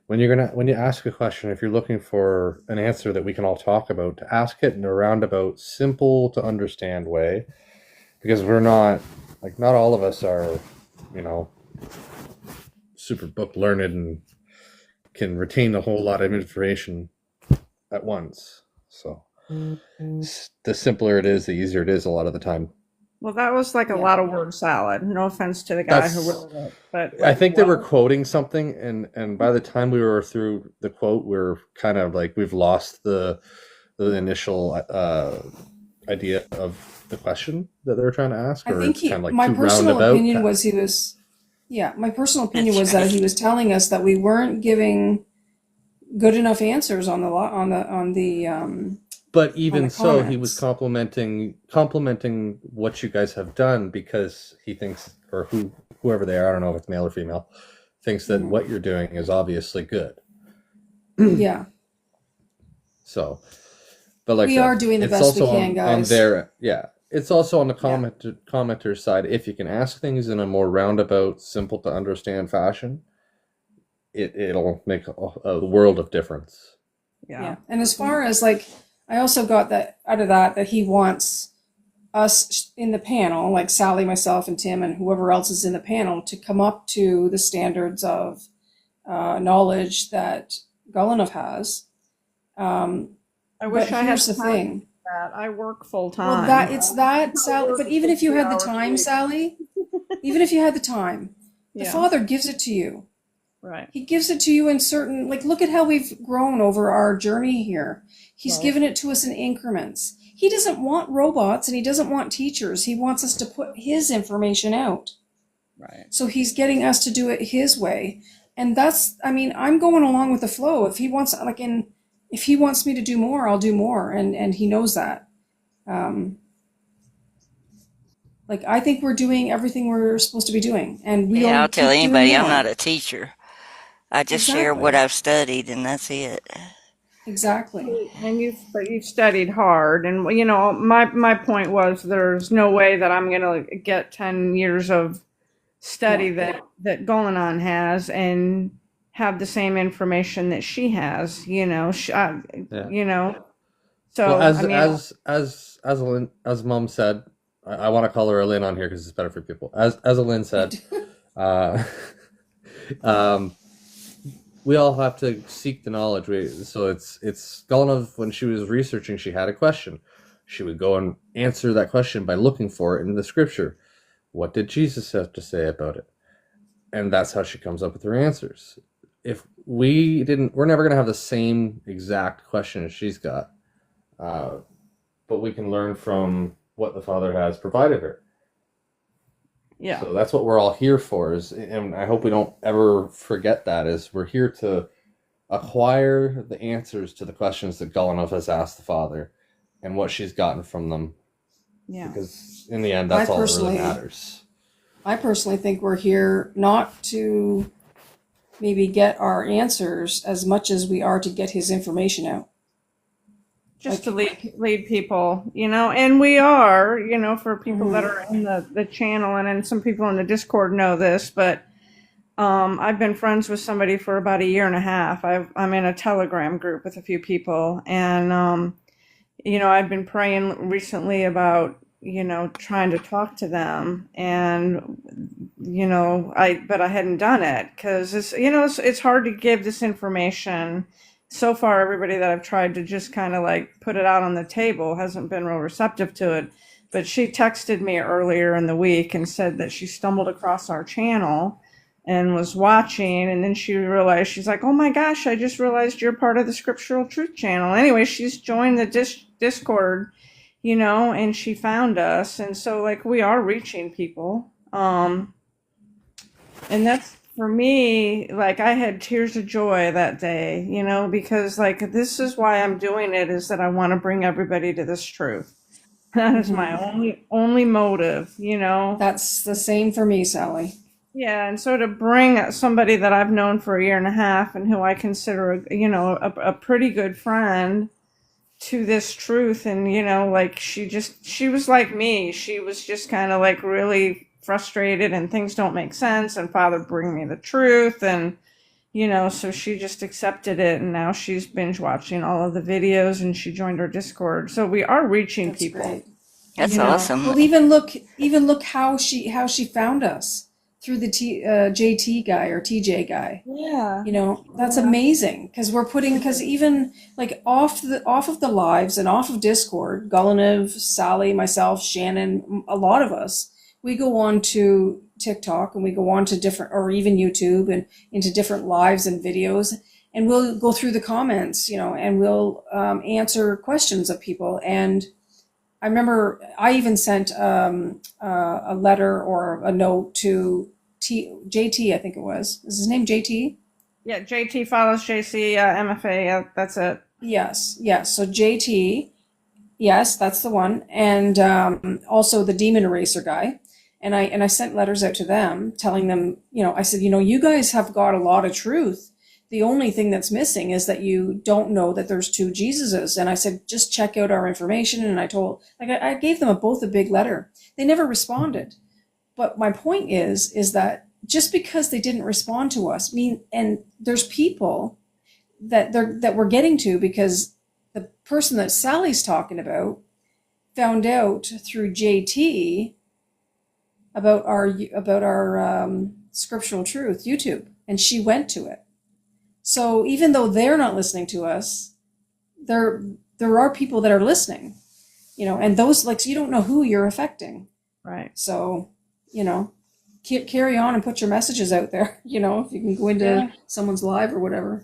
when you ask a question, if you're looking for an answer that we can all talk about, to ask it in a roundabout, simple to understand way, because we're not all of us are, super book learned and can retain a whole lot of information at once. So the simpler it is, the easier it is a lot of the time. Well, that was like a lot of word salad. No offense to the guy who wrote it, but I think they were quoting something, and by the time we were through the quote, we're kind of like we've lost the initial idea of the question that they were trying to ask. I think kind of like my too personal roundabout. opinion was my personal opinion was that he was telling us that we weren't giving good enough answers on the But even so, he was comments. complimenting what you guys have done because he thinks, or whoever they are, I don't know if it's male or female, thinks that what you're doing is obviously good. Yeah. So, but like We are doing the it's best we also can, guys. It's also on the commenter side. If you can ask things in a more roundabout, simple to understand fashion, it'll make a world of difference. Yeah. And as far as I also got that out of that he wants us in the panel, like Sally, myself, and Tim, and whoever else is in the panel, to come up to the standards of knowledge that Golinov has. I wish I had here's the time thing. for that. I work full time. Well, Sally. But even if you had the time, Sally, even if you had the time, the Father gives it to you. Right. He gives it to you in certain, look at how we've grown over our journey here. He's given it to us in increments. He doesn't want robots and he doesn't want teachers. He wants us to put his information out. Right. So he's getting us to do it his way. And I'm going along with the flow. If he wants, if he wants me to do more, I'll do more. And he knows that. I think we're doing everything we're supposed to be doing. And I'll tell anybody I'm more. not a teacher. I just share what I've studied, and that's it. Exactly. And but you studied hard, and you know, my point was there's no way that I'm gonna get 10 years of study No. that Golinan has and have the same information that she has. You know, Yeah. you know. Well, So I mean, as Mom said, I want to call her a Lynn on here because it's better for people. As Lynn said, uh, um, we all have to seek the knowledge. So it's Golunov, when she was researching, she had a question. She would go and answer that question by looking for it in the scripture. What did Jesus have to say about it? And that's how she comes up with her answers. If we didn't, we're never going to have the same exact question as she's got. But we can learn from what the Father has provided her. yeah. So that's what we're all here for. And I hope we don't ever forget that. Is we're here to acquire the answers to the questions that Golunov has asked the Father, and what she's gotten from them. Yeah. Because in the end, that's all that really personally- matters. I personally think we're here not to maybe get our answers as much as we are to get his information out. Just to lead people, you know, and we are, you know, for people that are in the channel, and some people in the Discord know this, but I've been friends with somebody for about a year and a half. I'm in a Telegram group with a few people, and you know, I've been praying recently about, you know, trying to talk to them, and you know, but I hadn't done it because it's, you know, it's hard to give this information. So far, everybody that I've tried to just kind of like put it out on the table hasn't been real receptive to it. But she texted me earlier in the week and said that she stumbled across our channel and was watching, and then she realized, she's like, oh my gosh, I just realized you're part of the Scriptural Truth channel. Anyway, she's joined the Discord, you know, and she found us, and so like we are reaching people. And that's, for me, like I had tears of joy that day, you know, because like this is why I'm doing it, is that I want to bring everybody to this truth. That is my only motive, you know. That's the same for me, Sally. Yeah, and so to bring somebody that I've known for a year and a half and who I consider, you know, a pretty good friend to this truth, and you know, like she was like me. She was just kind of like really frustrated and things don't make sense, and Father, bring me the truth, and you know, so she just accepted it, and now she's binge watching all of the videos, and she joined our Discord. So we are reaching That's people. great. That's You know, awesome. Well, even look how she found us through the JT guy or TJ guy. Yeah. You know, that's amazing because even like off of the lives and off of Discord, Golunov, Sally, myself, Shannon, a lot of us, we go on to TikTok and we go on to different, or even YouTube, and into different lives and videos, and we'll go through the comments, you know, and we'll answer questions of people. And I remember I even sent a letter or a note to JT, I think it was. Is his name JT? Yeah, JT follows JC, MFA, yeah, that's it. Yes. So JT, yes, that's the one. And also the Demon Eraser guy. And I sent letters out to them telling them, you know, I said, you know, you guys have got a lot of truth. The only thing that's missing is that you don't know that there's two Jesuses. And I said, just check out our information. And I gave them both a big letter. They never responded. But my point is that just because they didn't respond to us, and there's people that we're getting to, because the person that Sally's talking about found out through JT about our Scriptural Truth YouTube, and she went to it. So even though they're not listening to us, there are people that are listening, you know, and those, like, so you don't know who you're affecting. Right. So, you know, carry on and put your messages out there, you know, if you can go into someone's live or whatever,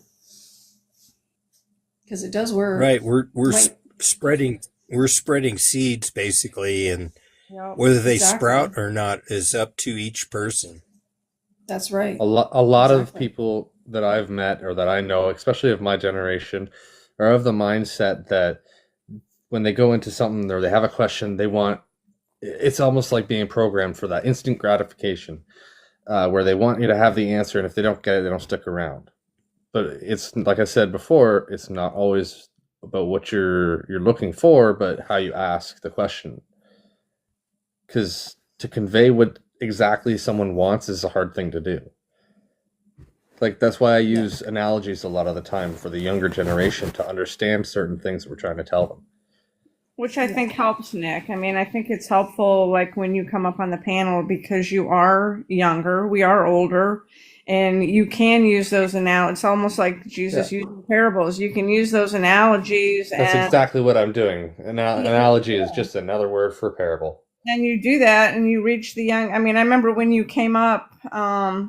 because it does work. Right. We're Like- spreading seeds basically, and Yep. whether they Exactly. sprout or not is up to each person. That's right. A lot of Exactly. people that I've met or that I know, especially of my generation, are of the mindset that when they go into something or they have a question, it's almost like being programmed for that instant gratification, where they want you to have the answer, and if they don't get it, they don't stick around. but it's like I said before, it's not always about what you're looking for, but how you ask the question. Because to convey what exactly someone wants is a hard thing to do. Like that's why I Yeah. use analogies a lot of the time for the younger generation to understand certain things that we're trying to tell them. Which I Yeah. think helps, Nick. I mean, I think it's helpful, like when you come up on the panel, because you are younger, we are older, and you can use those analogies. It's almost like Yeah. Jesus using parables. You can use those analogies, That's and exactly what I'm doing. yeah, Analogy is just another word for parable. and you do that, and you reach the young. I mean, I remember when you came up. I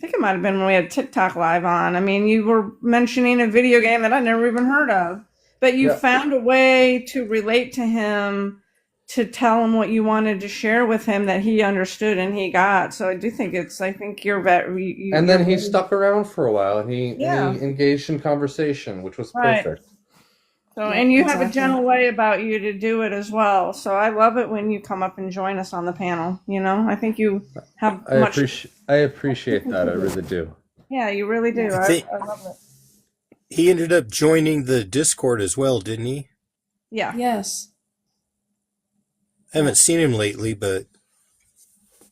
think it might have been when we had TikTok live on. I mean, you were mentioning a video game that I never even heard of, but you Yeah. found a way to relate to him, to tell him what you wanted to share with him that he understood and he got. So I do think I think you're And you're then he stuck around for a while and he yeah, engaged in conversation, which was right. perfect. So, Yeah, and you have a exactly. gentle way about you to do it as well. So I love it when you come up and join us on the panel. You know, I think you have much. I appreciate that. I really do. Yeah, you really do. Yeah. I think I love it. he ended up joining the Discord as well, didn't he? Yeah. Yes. I haven't seen him lately, but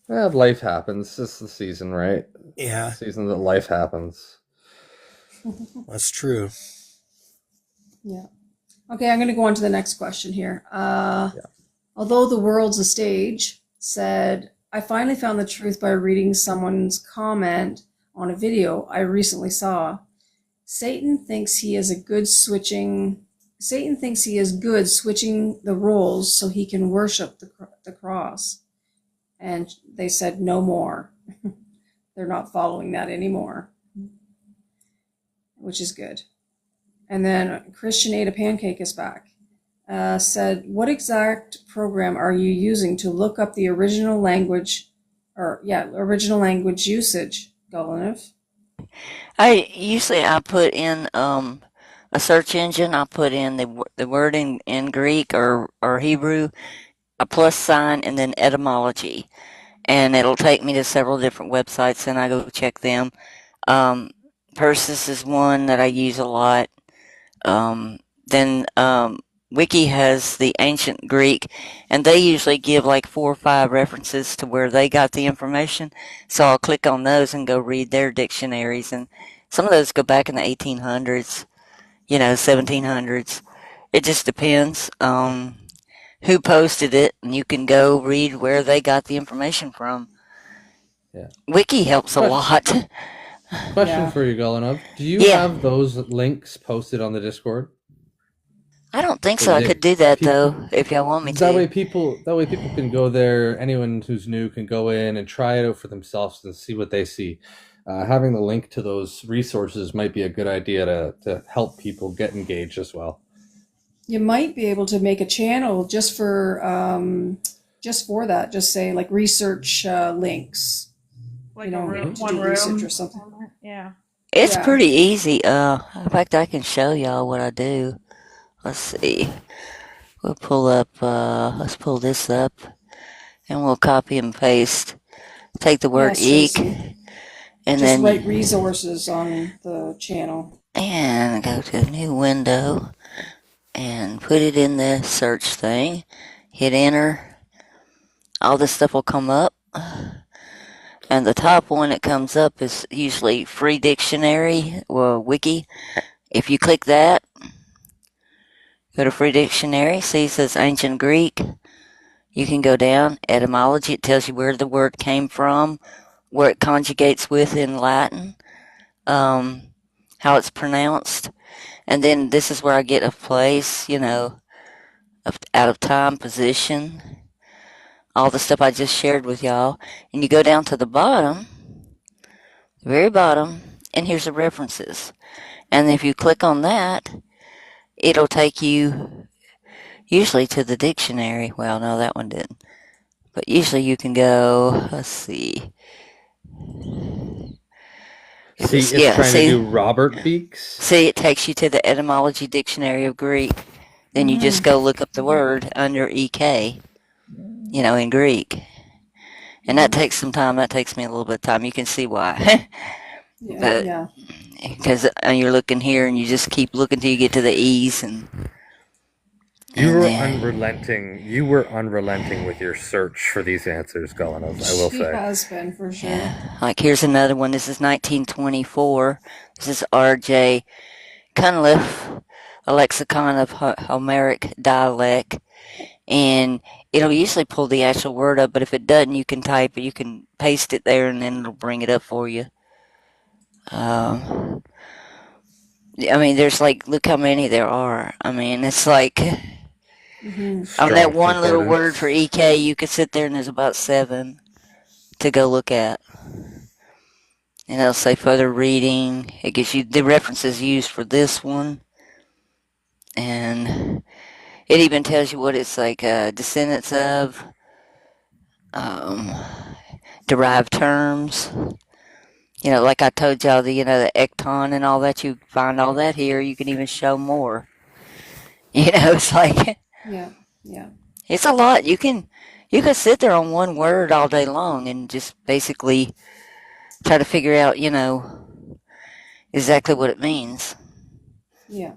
Well, life happens. It's the season, right? yeah, Season that life happens. that's true. Yeah. Okay, I'm going to go on to the next question here. Although the world's a stage, said, I finally found the truth by reading someone's comment on a video I recently saw. Satan thinks he is good switching the roles so he can worship the cross. And they said no more. They're not following that anymore, which is good. And then Christian Ate a Pancake is back. Said, what exact program are you using to look up the original language usage, Golaniv? I put in a search engine. I put in the word in Greek or Hebrew, a plus sign, and then etymology, and it'll take me to several different websites, and I go check them. Persis is one that I use a lot. Then Wiki has the ancient Greek, and they usually give like 4 or 5 references to where they got the information. So I'll click on those and go read their dictionaries, and some of those go back in the 1800s, 1700s. It just depends on who posted it, and you can go read where they got the information from. Yeah. Wiki helps a lot. Question Yeah. for you, Golanov. Do you Yeah. have those links posted on the Discord? I don't think So so. I they- could do that people- though, if y'all want me That to. way people can go there. Anyone who's new can go in and try it out for themselves and see what they see. Having the link to those resources might be a good idea to help people get engaged as well. You might be able to make a channel just for that. Just say like research links. Like You know, a room, to one do research room. or something. Yeah. It's Yeah. pretty easy. In fact, I can show y'all what I do. Let's see. We'll pull up, let's pull this up, and we'll copy and paste. Take the word Yes, eek, Tracy. and Just then, write resources on the channel. and go to a new window, and put it in the search thing. Hit enter. All this stuff will come up. And the top one that comes up is usually free dictionary or wiki. If you click that, go to free dictionary, see it says ancient Greek. You can go down, etymology, it tells you where the word came from, where it conjugates with in Latin, how it's pronounced. And then this is where I get a place, out of time, position, all the stuff I just shared with y'all. And you go down to the bottom, the very bottom, and here's the references. And if you click on that, it'll take you usually to the dictionary. Well, no, that one didn't. But usually you can go, let's see. See, it's Yeah, trying see? to do Robert Beeks. See, it takes you to the etymology dictionary of Greek. Then you just go look up the word under EK, in Greek. And that takes some time. That takes me a little bit of time. You can see why. Yeah, but yeah. because you're looking here and you just keep looking till you get to the E's You and were then unrelenting. You were unrelenting with your search for these answers, Galanov, I will She say. has been for sure. yeah, like here's another one. This is 1924. This is R.J. Cunliffe, a lexicon of Homeric dialect, and it'll usually pull the actual word up, but if it doesn't, you can type it, you can paste it there, and then it'll bring it up for you. Um, I mean, there's like, look how many there are. I mean, it's like Hmm. on that Strong one little word concordance. for EK, you could sit there and there's about 7 to go look at. And it'll say further reading. It gives you the references used for this one. And it even tells you what it's like descendants of, um, derived terms. You know, like I told y'all, the ecton and all that, you find all that here. You can even show more. You know, it's like, Yeah, yeah. it's a lot. You can sit there on one word all day long and just basically try to figure out, exactly what it means. Yeah.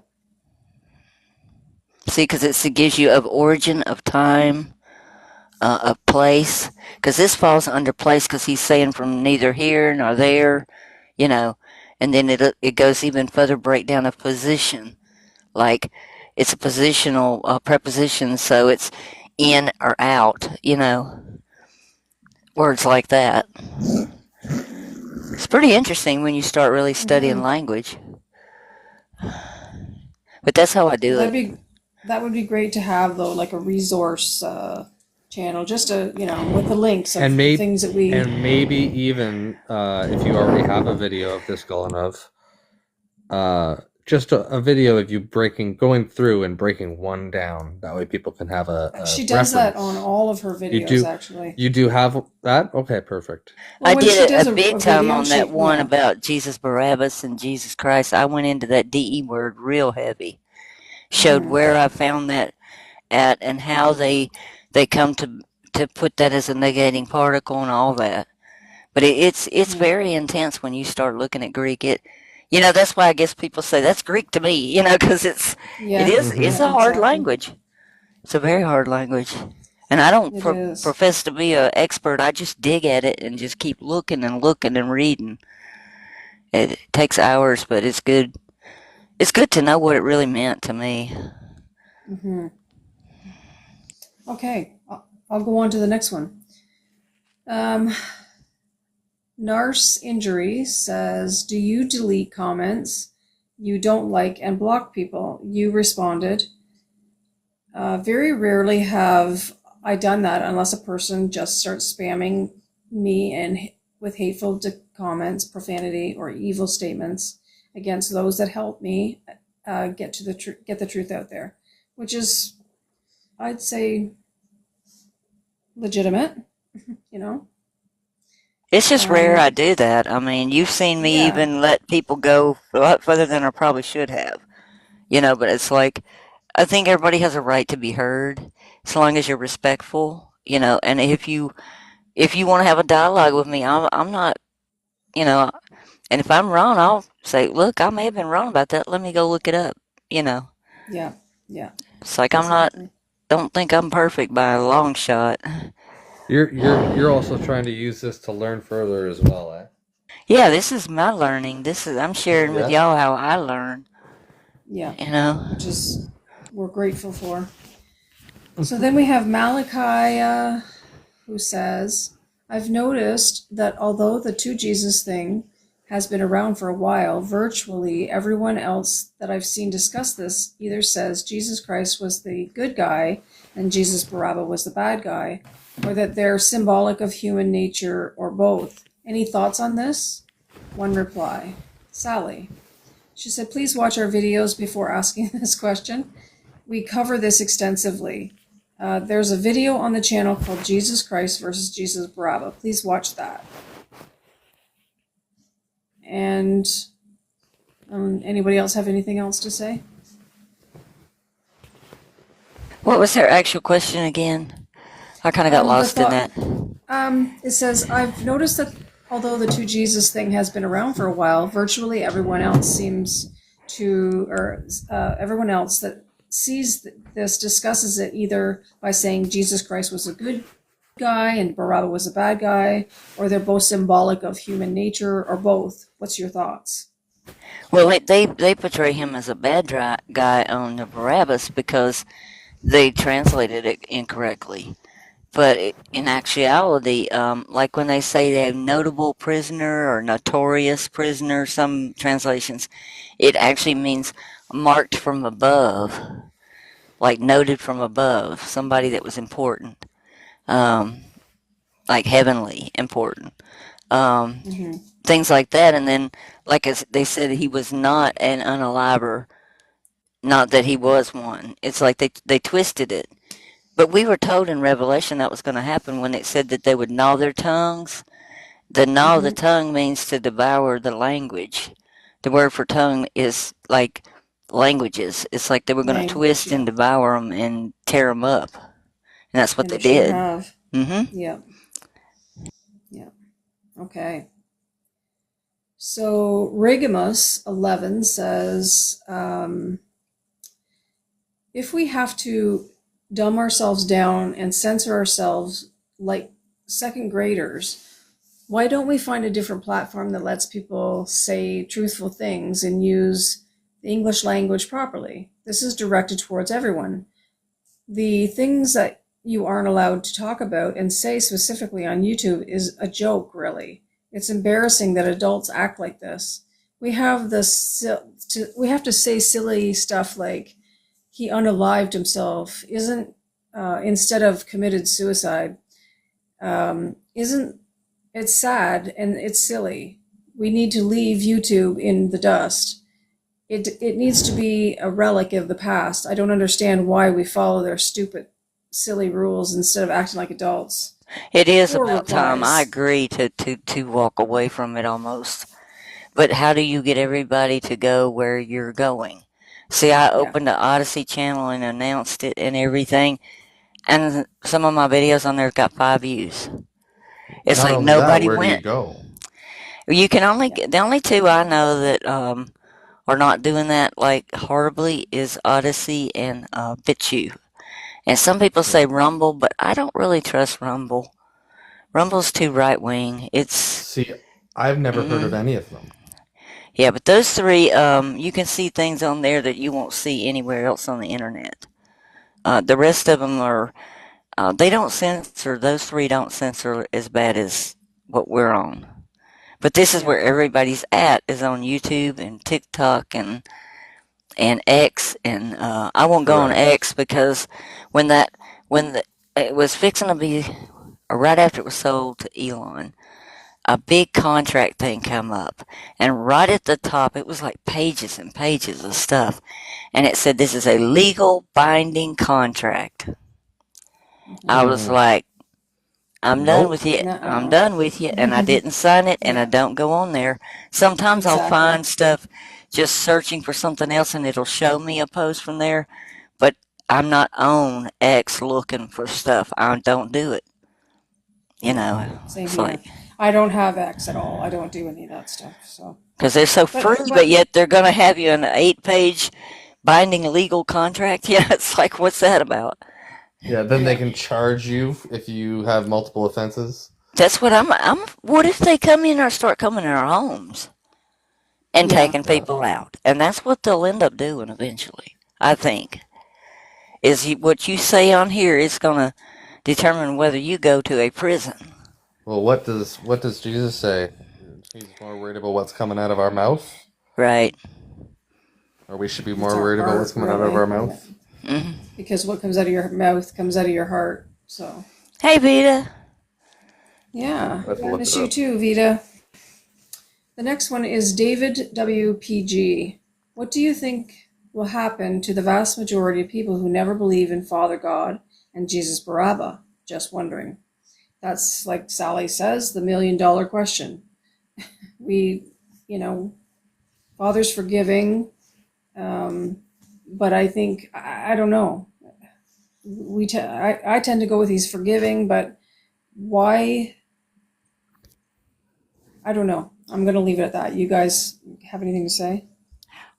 See, because it gives you of origin, of time, of place. Because this falls under place because he's saying from neither here nor there, you know. And then it goes even further breakdown of position. Like it's a positional preposition, so it's in or out, words like that. It's pretty interesting when you start really studying Hmm. language. But that's how I do That'd it. be that would be great to have though, like a resource channel, just to with the links of And the maybe things that we. and maybe even if you already have a video of this Galanov, just a video of you going through and breaking one down. That way people can have a She does that on reference. all of her You videos, do actually. you do have that? Okay, perfect. Well, I when she did does a big a time video, on that she one about Jesus Barabbas and Jesus Christ. I went into that DE word real heavy. Showed hmm where I found that at and how they come to put that as a negating particle and all that. But it's hmm very intense when you start looking at Greek. That's why I guess people say that's Greek to me. Because it Yeah, is Hmm. it's yeah, a hard exactly. language. It's a very hard language. And I don't It is. profess to be an expert. I just dig at it and just keep looking and reading. It takes hours, but it's good. It's good to know what it really meant to me. Hmm. Okay, I'll go on to the next one. Um, Nurse Injury says, "Do you delete comments you don't like and block people?" You responded, "Very rarely have I done that unless a person just starts spamming me and with hateful comments, profanity, or evil statements against those that help me get the truth out there," which is, I'd say, legitimate. You know, It's just rare I um, do that. I mean, you've seen me yeah, even let people go a lot further than I probably should have. But it's like I think everybody has a right to be heard as long as you're respectful. And if you want to have a dialogue with me, I'm not. You know, and if I'm wrong, I'll say, look, I may have been wrong about that. Let me go look it up. You know, yeah, yeah, it's like I'm not. exactly. Don't think I'm perfect by a long shot. You're also trying to use this to learn further as well, eh? Yeah, this is my learning. I'm sharing with Yeah. y'all how I learn. Yeah, You know. which is we're grateful for. So then we have Malachi, who says, "I've noticed that although the two Jesus thing has been around for a while, virtually everyone else that I've seen discuss this either says Jesus Christ was the good guy and Jesus Barabbas was the bad guy, or that they're symbolic of human nature, or both. Any thoughts on this?" One reply, Sally. She said, "Please watch our videos before asking this question. We cover this extensively. There's a video on the channel called Jesus Christ versus Jesus Barabbas. Please watch that." And anybody else have anything else to say? What was her actual question again? I kind of got The lost in thought. that. It says, "I've noticed that Although the two Jesus thing has been around for a while, virtually everyone else seems to, or everyone else that sees this discusses it either by saying Jesus Christ was a good guy and Barabbas was a bad guy, or they're both symbolic of human nature, or both. What's your thoughts? Well, they portray him as a bad guy on the Barabbas because they translated it incorrectly. But in actuality, like when they say they have notable prisoner or notorious prisoner, some translations, it actually means marked from above, like noted from above, somebody that was important, um, like heavenly important, um, Mm-hmm. things like that. And then, like as they said, he was not an unaliver, not that he was one. It's like they twisted it. But we were told in Revelation that was going to happen when it said that they would gnaw their tongues. The gnaw of the Mm-hmm. tongue means to devour the language. The word for tongue is like languages. It's like they were going to Language, twist and yeah. devour them and tear them up. And that's what And they they sure did. have. Hmm. Yeah. Yeah. Okay. So Regimus 11 says, if we have to dumb ourselves down and censor ourselves like second graders, why don't we find a different platform that lets people say truthful things and use the English language properly? This is directed towards everyone. The things that you aren't allowed to talk about and say specifically on YouTube is a joke, really. It's embarrassing that adults act like this. We have we have to say silly stuff like he unalived himself, isn't instead of committed suicide. Isn't it's sad and it's silly. We need to leave YouTube in the dust. It needs to be a relic of the past. I don't understand why we follow their stupid, silly rules instead of acting like adults. It is 4 about time. I replies. agree to walk away from it almost. But how do you get everybody to go where you're going? See, I Yeah. opened the Odyssey channel and announced it and everything, and some of my videos on there got 5 views. It's Not like only that, nobody where do you went. go? You can only Yeah. the only two I know that are not doing that like horribly is Odyssey and BitChute. And some people Yeah. say Rumble, but I don't really trust Rumble. Rumble's too right wing. It's See, I've never heard of mm, any of them. yeah, but those three, you can see things on there that you won't see anywhere else on the internet. The rest of them are they don't censor. Those three don't censor as bad as what we're on. But this is Yeah. where everybody's at is on YouTube and TikTok and X and I won't go on Correct. X because when that when the it was fixing to be or right after it was sold to Elon, a big contract thing come up, and right at the top it was like pages and pages of stuff, and it said this is a legal binding contract. I Mm-hmm. was Mm, like, I'm done nope. with you. I'm Nuh-uh. done with you. And I didn't sign it and I Yeah. don't go on there. Sometimes I'll Exactly. find stuff just searching for something else and it'll show me a post from there. But I'm not on X looking for stuff. I don't do it. You Yeah. know, Same it's here. like, I don't have X at all. I don't do any of that stuff. So, because they're so but free, but but yet they're going to have you an 8 page binding legal contract. Yeah, it's like, what's that about? Yeah, then they yeah. can charge you if you have multiple offenses. That's what what if they come in or start coming in our homes and Yeah. taking Yeah. people out? And that's what they'll end up doing eventually, I think. Is what you say on here is going to determine whether you go to a prison. Well, what does Jesus say? He's more worried about what's coming out of our mouth, Right. or we should be It's more our worried about what's heart, coming out of our really. Yeah. mouth. Hmm. Because what comes out of your mouth comes out of your heart. So, Hey, Vita. yeah. I have to look Miss it you up. too, Vita. The next one is David WPG. What do you think will happen to the vast majority of people who never believe in Father God and Jesus Barabbas? Just wondering. That's like Sally says, the $1,000,000 question. We, you know, Father's forgiving, but I think I don't know. I tend to go with he's forgiving, but why I don't know. I'm going to leave it at that. You guys have anything to say?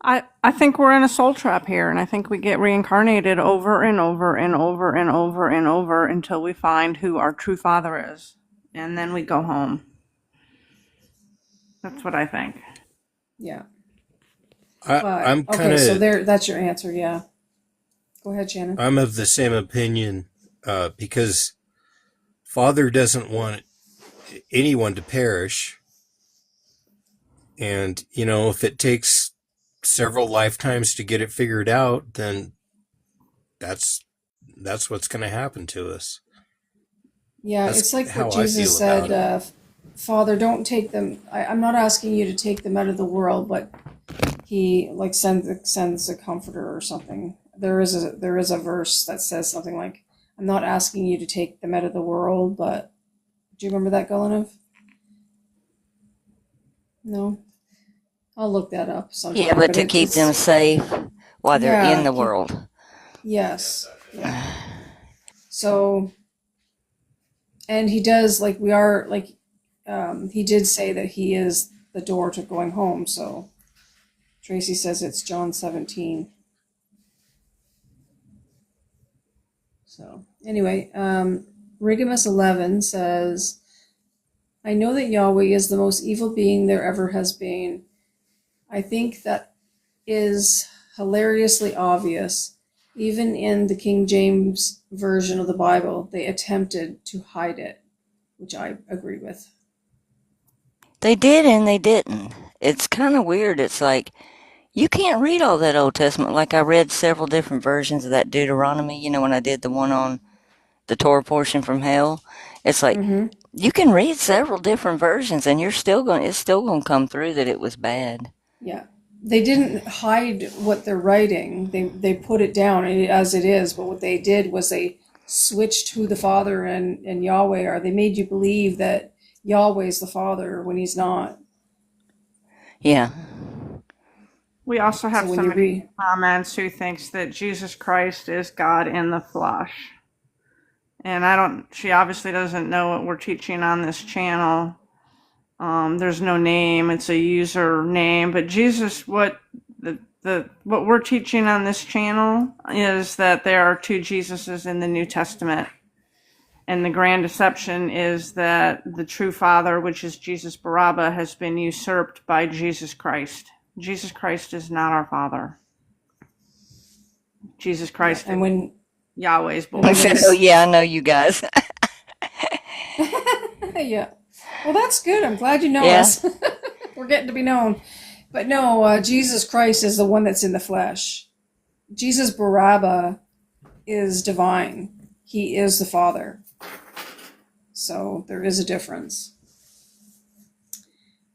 I think we're in a soul trap here, and I think we get reincarnated over and over and over and over and over until we find who our true father is. And then we go home. That's what I think. Yeah. I'm kind okay, so of that's your answer, yeah. Go ahead, Shannon. I'm of the same opinion because Father doesn't want anyone to perish. And, you know, if it takes several lifetimes to get it figured out, then that's what's going to happen to us. Yeah, That's it's like how what I Jesus feel about said, Father, don't take them. I'm not asking you to take them out of the world, but he like sends a comforter or something. There is a verse that says something like, I'm not asking you to take them out of the world, but do you remember that, Golanov? No? I'll look that up sometime. Yeah, but to keep them safe while they're in the world. Yes. Yeah. So, and he does, like, we are, like, he did say that he is the door to going home. So Tracy says it's John 17. So anyway, Rigamus 11 says, I know that Yahweh is the most evil being there ever has been. I think that is hilariously obvious. Even in the King James version of the Bible, they attempted to hide it, which I agree with. They did and they didn't. It's kind of weird. It's like, you can't read all that Old Testament. Like I read several different versions of that Deuteronomy, you know, when I did the one on the Torah portion from hell. It's like, you can read several different versions and it's still going to come through that it was bad. Yeah. They didn't hide what they're writing. They put it down as it is, but what they did was they switched who the Father and Yahweh are. They made you believe that Yahweh's the Father when he's not. Yeah. We also have So when somebody you in comments who thinks that Jesus Christ is God in the flesh. And she obviously doesn't know what we're teaching on this channel. There's no name, it's a user name, but Jesus, what we're teaching on this channel is that there are two Jesuses in the New Testament. And the grand deception is that the true Father, which is Jesus Barabbas, has been usurped by Jesus Christ. Jesus Christ is not our Father. Jesus Christ and when Yahweh's boy. Oh, yeah, I know you guys. yeah. Well, that's good. I'm glad you know Yeah. us. We're getting to be known. But no, Jesus Christ is the one that's in the flesh. Jesus Barabbas is divine. He is the Father. So there is a difference.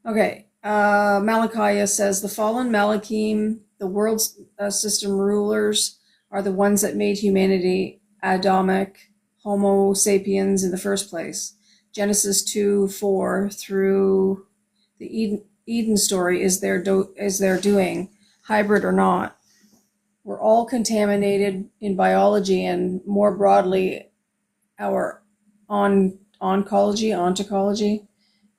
Okay. Malachi says, the fallen Malachim, the world system rulers, are the ones that made humanity Adamic, Homo sapiens in the first place. Genesis 2:4 through the Eden story is their doing, hybrid or not. We're all contaminated in biology and more broadly our ontology.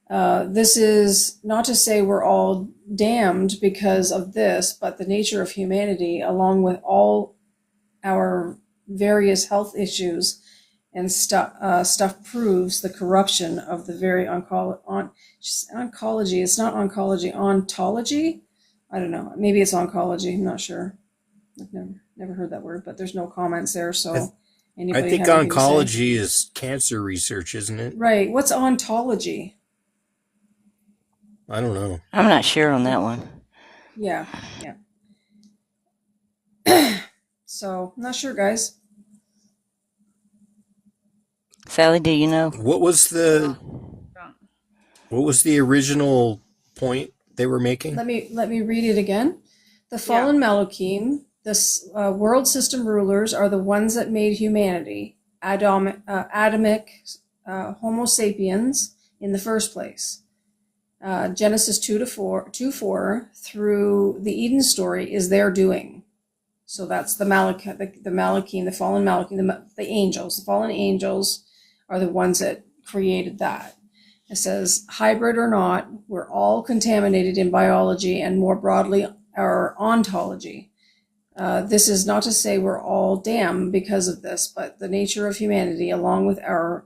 This is not to say we're all damned because of this, but the nature of humanity, along with all our various health issues and stuff proves the corruption of the very oncology. It's not oncology, ontology. I don't know. Maybe it's oncology. I'm not sure. I've never heard that word, but there's no comments there. So anybody I think have anything to say? oncology is cancer research, isn't it? Right. What's ontology? I don't know. I'm not sure on that one. Yeah. So I'm not sure, guys. Sally, do you know? What was the original point they were making? Let me read it again. The fallen Malachim, the world system rulers, are the ones that made humanity Adamic Homo sapiens in the first place. Genesis 2:4 through the Eden story is their doing. So that's the Malachim, the fallen Malachim, the angels. The fallen angels are the ones that created that. It says, hybrid or not, we're all contaminated in biology and more broadly our ontology. This is not to say we're all damned because of this, but the nature of humanity, along with our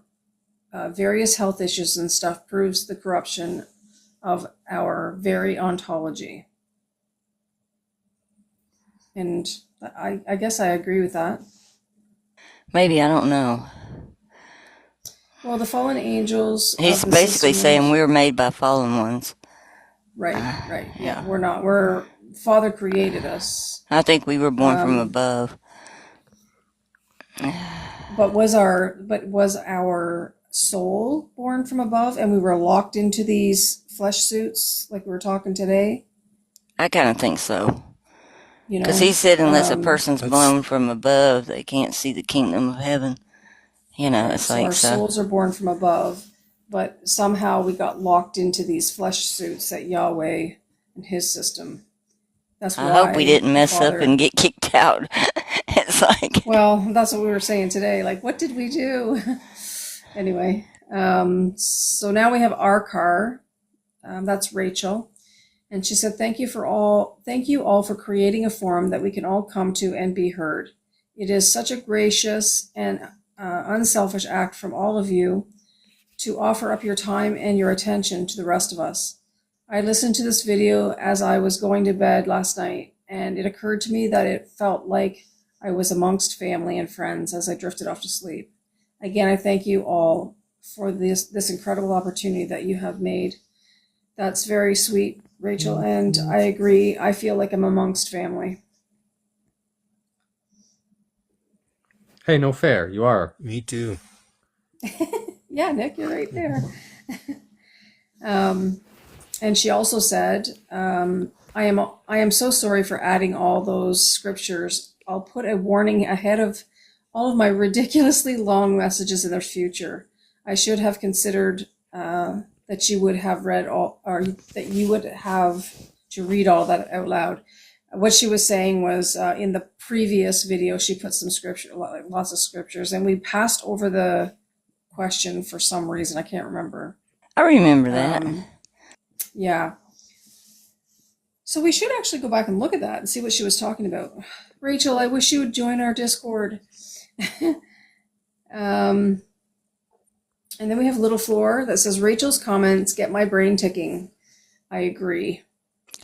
various health issues and stuff, proves the corruption of our very ontology. And I guess I agree with that. Maybe, I don't know. Well, the fallen angels. He's of the basically system- saying we were made by fallen ones. Right, right. Yeah, Yeah. we're not. We're Father created us. I think we were born from above. But was our soul born from above, and we were locked into these flesh suits like we were talking today? I kind of think so. You know, Because he said unless a um, person's That's- blown from above, they can't see the kingdom of heaven. You know, it's so like our so. souls are born from above, but somehow we got locked into these flesh suits that Yahweh and His system. That's why. I hope we didn't mess up Father- and get kicked out. It's like, Well, that's what we were saying today. Like, what did we do? Anyway, so now we have our car. That's Rachel. And she said, thank you all for creating a forum that we can all come to and be heard. It is such a gracious and unselfish act from all of you to offer up your time and your attention to the rest of us. I listened to this video as I was going to bed last night, and it occurred to me that it felt like I was amongst family and friends as I drifted off to sleep. Again, I thank you all for this incredible opportunity that you have made. That's very sweet, Rachel, and I agree. I feel like I'm amongst family. Hey, no fair. You are. Me too. Yeah, Nick, you're right there. And she also said, I am so sorry for adding all those scriptures. I'll put a warning ahead of all of my ridiculously long messages in the future. I should have considered that you would have read all, or that you would have to read all that out loud. What she was saying was in the previous video, she put some scripture, lots of scriptures, and we passed over the question for some reason. I can't remember. I remember that. Yeah. So we should actually go back and look at that and see what she was talking about. Rachel, I wish you would join our Discord. And then we have Little Floor that says, Rachel's comments get my brain ticking. I agree.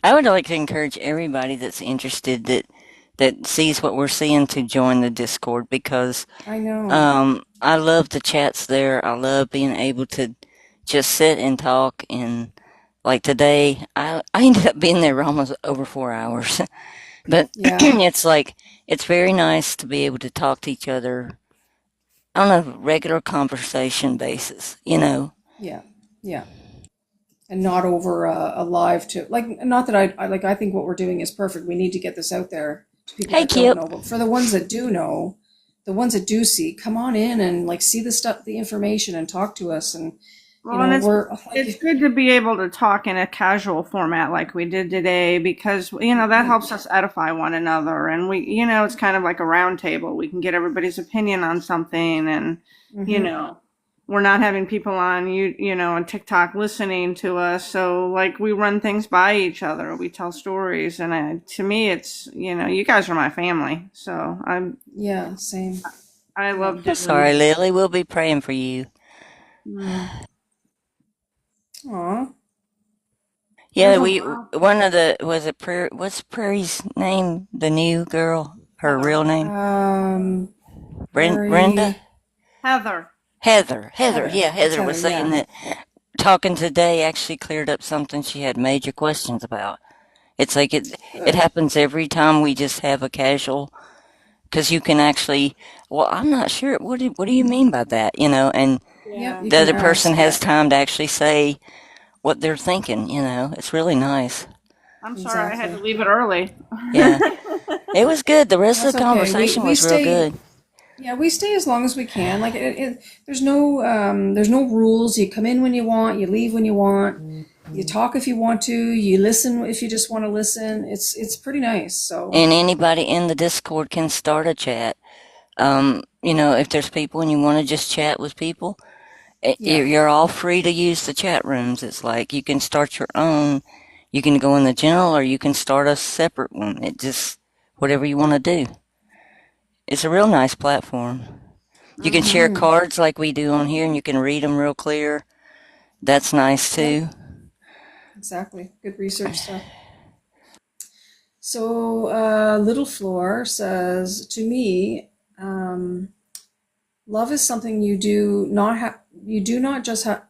I would like to encourage everybody that's interested that sees what we're seeing to join the Discord because I know. I love the chats there. I love being able to just sit and talk. And like today, I ended up being there almost over 4 hours. But Yeah. it's very nice to be able to talk to each other on a regular conversation basis, you know. Yeah. Yeah. And not over a live to like, not that I think what we're doing is perfect. We need to get this out there to people Hey, that Kip. don't know. But for the ones that do know, the ones that do see, come on in and like see the stuff, the information, and talk to us. And Well, and it's it's good to be able to talk in a casual format like we did today because, that helps us edify one another. And we, it's kind of like a round table. We can get everybody's opinion on something and, we're not having people on, on TikTok listening to us. So like we run things by each other. We tell stories. And to me, it's, you guys are my family. So yeah, same. I love doing Sorry, Lily. We'll be praying for you. Aw. Yeah, There's a one of the, was it what's Prairie's name? The new girl? Her real name? Prairie- Brenda? Heather. Heather. Heather. Yeah, Heather It's was Heather, saying yeah. that talking today actually cleared up something she had major questions about. It's like it happens every time we just have a casual, because you can actually, well, I'm not sure. What do you mean by that? And Yep, you the other can person ask has that. time to actually say what they're thinking. It's really nice. I'm sorry I had to Exactly. leave it early. Yeah, it was good. The rest of That's the okay. conversation We was real stay- good. Yeah, we stay as long as we can. Like there's no rules. You come in when you want, you leave when you want. You talk if you want to, you listen if you just want to listen. It's pretty nice. So And anybody in the Discord can start a chat. If there's people and you want to just chat with people, Yeah. You're all free to use the chat rooms. It's like you can start your own. You can go in the general or you can start a separate one. It just, whatever you want to do. It's a real nice platform. You can share Mm-hmm. cards like we do on here and you can read them real clear. That's nice Yep, too. exactly. Good research stuff. So, Little Floor says, to me, love is something you do not have, you do not just have,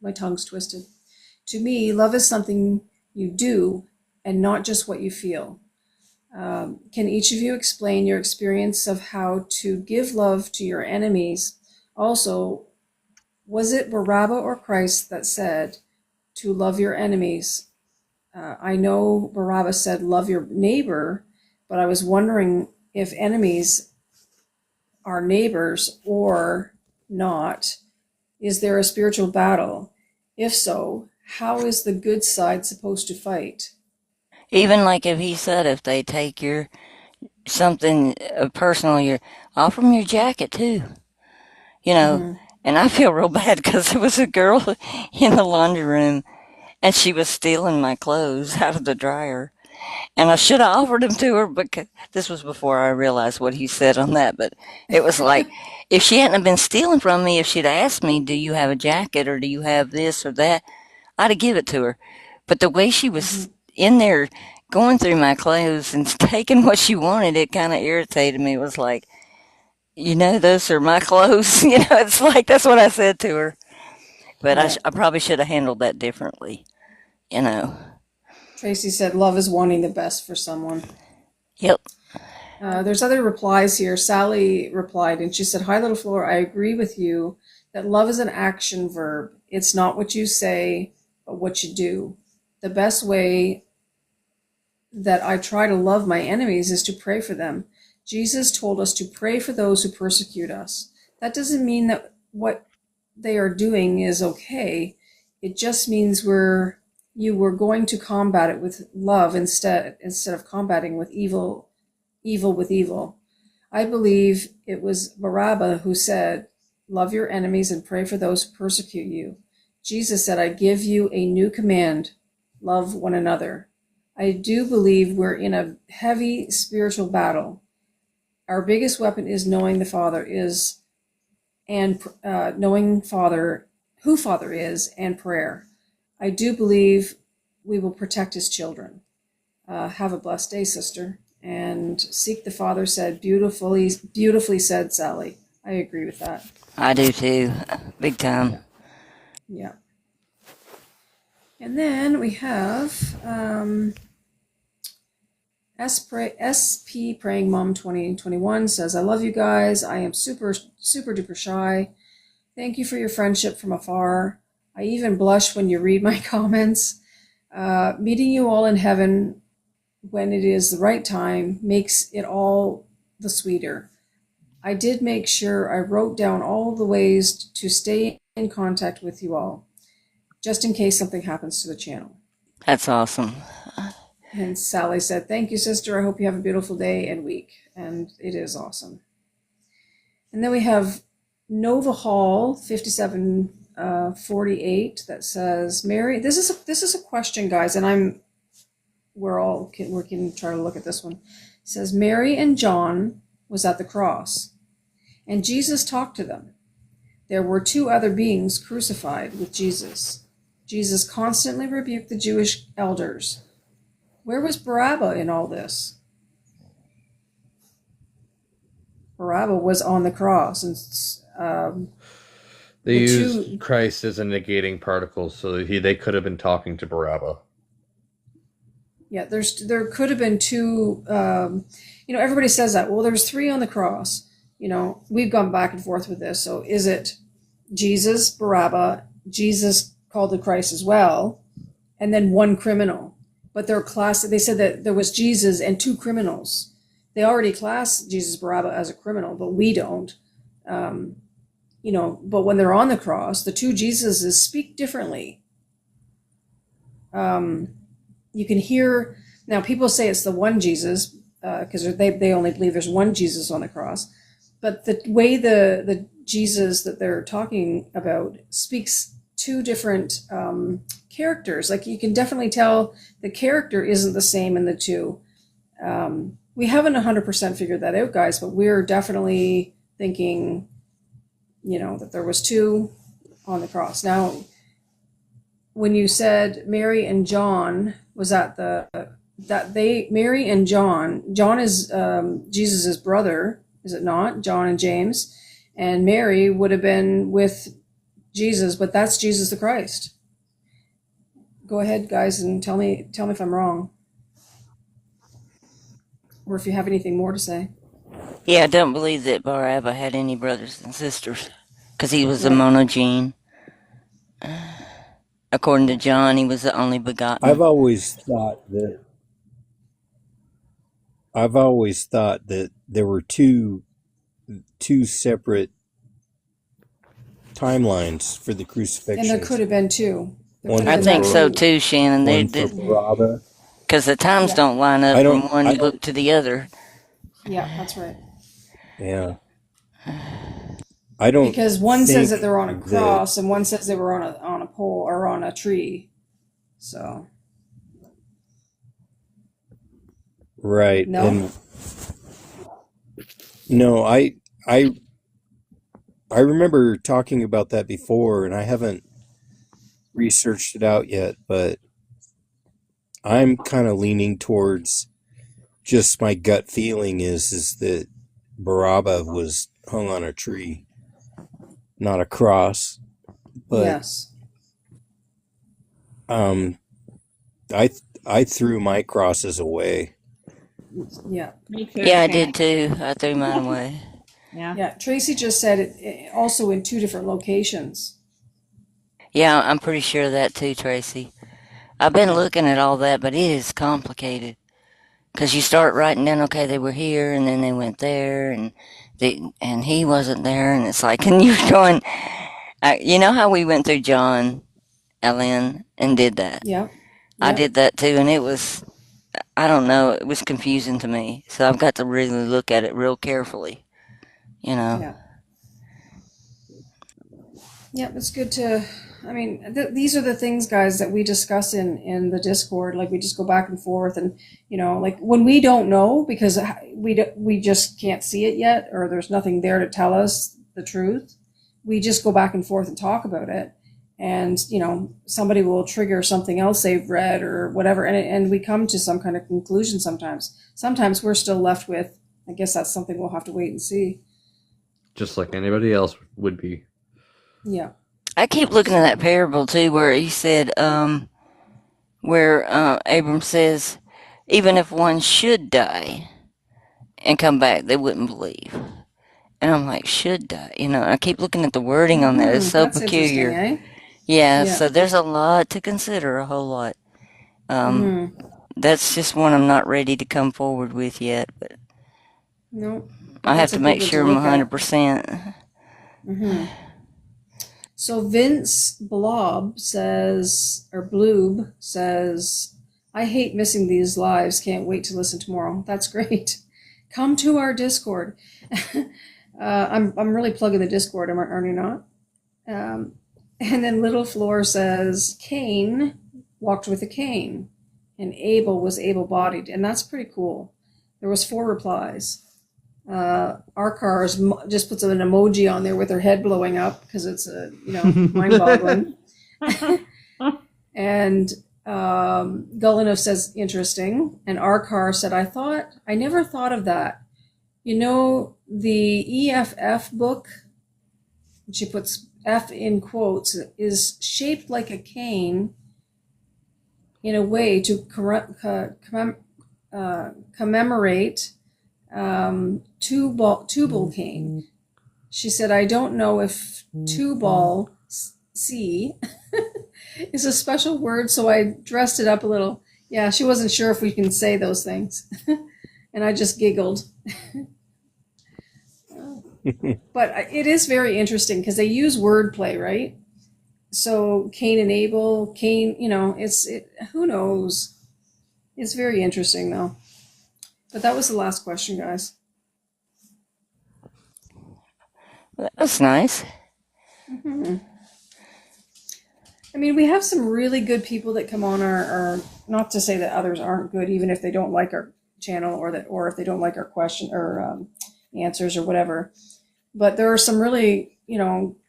my tongue's twisted. To me, love is something you do and not just what you feel. Can each of you explain your experience of how to give love to your enemies? Also, was it Barabbas or Christ that said to love your enemies? I know Barabbas said love your neighbor, but I was wondering if enemies are neighbors or not. Is there a spiritual battle? If so, how is the good side supposed to fight? Even like if he said if they take your something personal, your offer them your jacket too. You know, Mm-hmm. and I feel real bad because there was a girl in the laundry room and she was stealing my clothes out of the dryer. And I should have offered them to her, but this was before I realized what he said on that. But it was like, if she hadn't have been stealing from me, if she'd asked me, do you have a jacket or do you have this or that, I'd have given it to her. But the way she was in there going through my clothes and taking what she wanted, it kind of irritated me. It was like, those are my clothes. It's like, that's what I said to her. But Yeah. I probably should have handled that differently, you know. Tracy said love is wanting the best for someone. Yep. There's other replies here. Sally replied and she said, hi, Little Floor, I agree with you that love is an action verb. It's not what you say, but what you do. The best way that I try to love my enemies is to pray for them. Jesus told us to pray for those who persecute us. That doesn't mean that what they are doing is okay. It just means you were going to combat it with love instead of combating with evil with evil. I believe it was Barabbas who said, love your enemies and pray for those who persecute you. Jesus said, I give you a new command, love one another. I do believe we're in a heavy spiritual battle. Our biggest weapon is knowing the Father is, and knowing Father, who Father is, and prayer. I do believe we will protect his children. Have a blessed day, sister. And seek the Father said, beautifully said, Sally. I agree with that. I do too. Big time. Yeah. And then we have SP Praying Mom 2021 says, I love you guys. I am super, super duper shy. Thank you for your friendship from afar. I even blush when you read my comments. Meeting you all in heaven when it is the right time makes it all the sweeter. I did make sure I wrote down all the ways to stay in contact with you all, just in case something happens to the channel. That's awesome. And Sally said, thank you, sister. I hope you have a beautiful day and week. And it is awesome. And then we have Nova Hall 5748 that says, Mary, this is a question, guys, and we can try to look at this one. It says, Mary and John was at the cross, and Jesus talked to them. There were two other beings crucified with Jesus. Jesus constantly rebuked the Jewish elders. Where was Barabbas in all this? Barabbas was on the cross, and they used Christ as a negating particle, so they could have been talking to Barabbas. Yeah, there could have been two. Everybody says that. Well, there's three on the cross. We've gone back and forth with this. So is it Jesus, Barabbas, Jesus called the Christ as well, and then one criminal? But they said that there was Jesus and two criminals. They already classed Jesus Barabbas as a criminal, but we don't. But when they're on the cross, the two Jesuses speak differently. You can hear, now people say it's the one Jesus, because they only believe there's one Jesus on the cross. But the way the Jesus that they're talking about speaks two different characters. Like you can definitely tell the character isn't the same in the two. We haven't 100% figured that out, guys, but we're definitely thinking, that there was two on the cross. Now, when you said Mary and John, was that Mary and John is Jesus's brother, is it not? John and James, and Mary would have been with Jesus, but that's Jesus the Christ. Go ahead, guys, and tell me if I'm wrong, or if you have anything more to say. Yeah, I don't believe that Barabbas had any brothers and sisters because he was a Right. monogene. According to John, he was the only I've begotten. always thought that there were two separate timelines for the And crucifixion. there could have been two. There One could have I been think that so too. too, Shannon. One for Barabbas. Because the times Yeah. don't line up I from don't. one I book to the other. Yeah, that's right. yeah. I don't Because one says that think they're on a that cross, and one says they were on a pole or on a tree. So right. no. And no, I remember talking about that before, and I haven't researched it out yet, but I'm kind of leaning towards just my gut feeling is that Barabbas was hung on a tree, not a cross. But Yes. um, I threw my crosses away. Yeah. Me too. Yeah, I Shannon. did too. I threw mine away. Yeah. Yeah. Tracy just said it also in two different locations. Yeah, I'm pretty sure of that too, Tracy. I've been looking at all that, but it is complicated. Because you start writing down, okay, they were here, and then they went there, and he wasn't there, and it's like, and you're going, you know how we went through John, Ellen, and did that? Yeah. I Yeah. did that too, and it was, I don't know, it was confusing to me. So I've got to really look at it real carefully, Yeah. Yeah. It's good to. I mean, these are the things, guys, that we discuss in the Discord. Like we just go back and forth, and like when we don't know because we just can't see it yet, or there's nothing there to tell us the truth. We just go back and forth and talk about it, and somebody will trigger something else they've read or whatever, and we come to some kind of conclusion. Sometimes we're still left with, I guess that's something we'll have to wait and see. Just like anybody else would be. Yeah. I keep looking at that parable too, where he said, where Abram says, even if one should die and come back, they wouldn't believe. And I'm like, should die? I keep looking at the wording on that. It's so That's peculiar. interesting, eh? Yeah, Yeah. so there's a lot to consider, a whole lot. Hmm. That's just one I'm not ready to come forward with yet, but No, I have that's to a good make one sure to I'm look at. 100%. Hmm. So Vince Blob says, or Bloob says, I hate missing these lives. Can't wait to listen tomorrow. That's great. Come to our Discord. I'm really plugging the Discord, aren't you not? And then Little Floor says, Cain walked with a cane, and Abel was able-bodied, and that's pretty cool. There was 4 replies. Our just puts an emoji on there with her head blowing up because it's mind-boggling. And Gullinov says interesting, and our said I never thought of that. The EFF book, she puts F in quotes, is shaped like a cane in a way to commemorate Tubal Cain. She said, I don't know if Tubal C is a special word, so I dressed it up a little. Yeah, she wasn't sure if we can say those things. And I just giggled. But it is very interesting because they use wordplay, right? So Cain and Abel, Cain, who knows? It's very interesting though. But that was the last question, guys. That's nice. Mhm. I mean, we have some really good people that come on our, not to say that others aren't good, even if they don't like our channel or if they don't like our question or answers or whatever. But there are some really,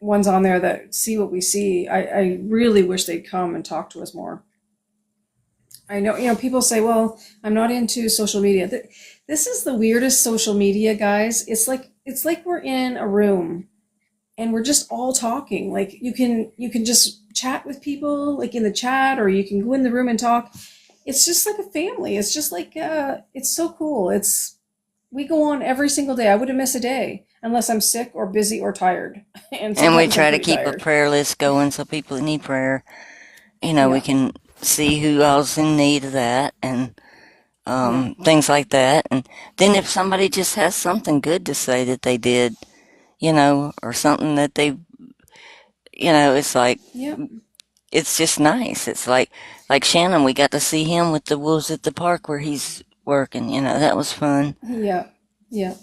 ones on there that see what we see. I really wish they'd come and talk to us more. I know, people say, well, I'm not into social media. This is the weirdest social media, guys. It's like we're in a room and we're just all talking. Like you can just chat with people like in the chat, or you can go in the room and talk. It's just like a family. It's just like it's so cool. We go on every single day. I wouldn't miss a day unless I'm sick or busy or tired. And And we sometimes I'm try to pretty keep a tired. prayer list going so people that need prayer, we Yeah. can see who all's in need of that and Yeah. things like that. And then if somebody just has something good to say that they did, or something that it's like, Yeah. it's just nice. It's like Shannon, we got to see him with the wolves at the park where he's working. That was fun. Yeah. Yeah.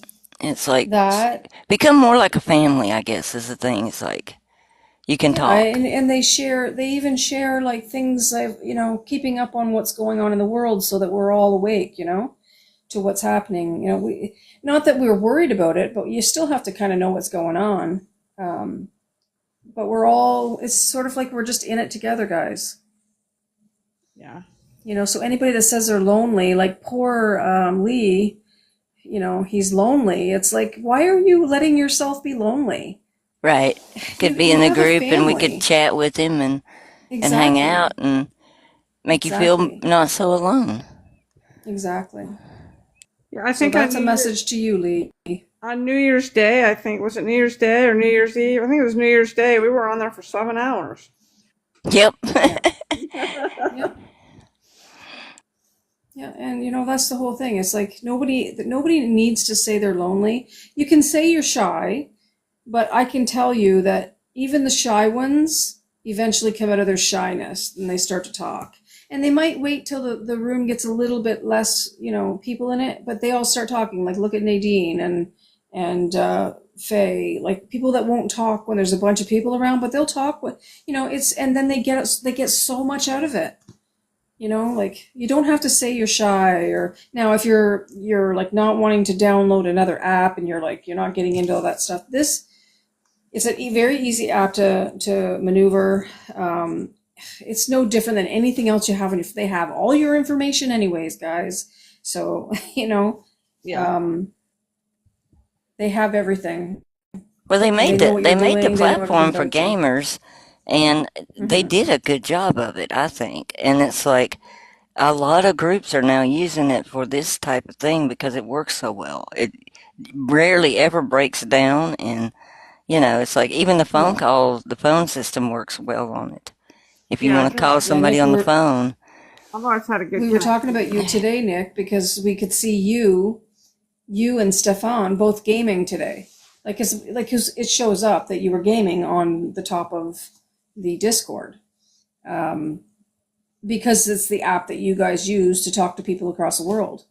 It's like That. become more like a family, I guess, is the thing. It's like you can Yeah, talk. and they even share like things like, keeping up on what's going on in the world so that we're all awake, to what's happening. We, not that we're worried about it, but you still have to kind of know what's going on. But it's sort of like we're just in it together, guys. Yeah. So anybody that says they're lonely, like poor Lee, he's lonely. It's like, why are you letting yourself be lonely? Right. Could be You in the have a group and we could family. chat with him and hang out Exactly. and make you feel Exactly. not so alone. Exactly. Yeah, I So think on that's a message to you, Lee. New Year's Day, I think, was it New Year's Day or New Year's Eve? I think it was New Year's Day. We were on there for 7 hours. Yep. Yeah. Yeah. Yeah, and that's the whole thing. It's like nobody needs to say they're lonely. You can say you're shy, but I can tell you that even the shy ones eventually come out of their shyness and they start to talk. And they might wait till the room gets a little bit less, people in it, but they all start talking. Like look at Nadine and Faye, like people that won't talk when there's a bunch of people around, but they'll talk with, and then they get so much out of it. Like you don't have to say you're shy. Or now if you're like not wanting to download another app and you're not getting into all that stuff, this it's a very easy app to maneuver. It's no different than anything else you have, and if they have all your information anyways, guys. So Yeah. they have everything. Well, they They made know the what they you're made the doing. They know everything platform for about you. gamers, and they Mm-hmm. did a good job of it, I think. And it's like a lot of groups are now using it for this type of thing because it works so well. It rarely ever breaks down, and it's like even Yeah. the phone system works well on it. If you Yeah, I want to think call Yeah, somebody Nick, on the phone, I've always had a good we were talking connection. about you today, Nick, because we could see you and Stefan both gaming today. Like, 'cause it shows up that you were gaming on the top of the Discord, um, because it's the app that you guys use to talk to people across the world.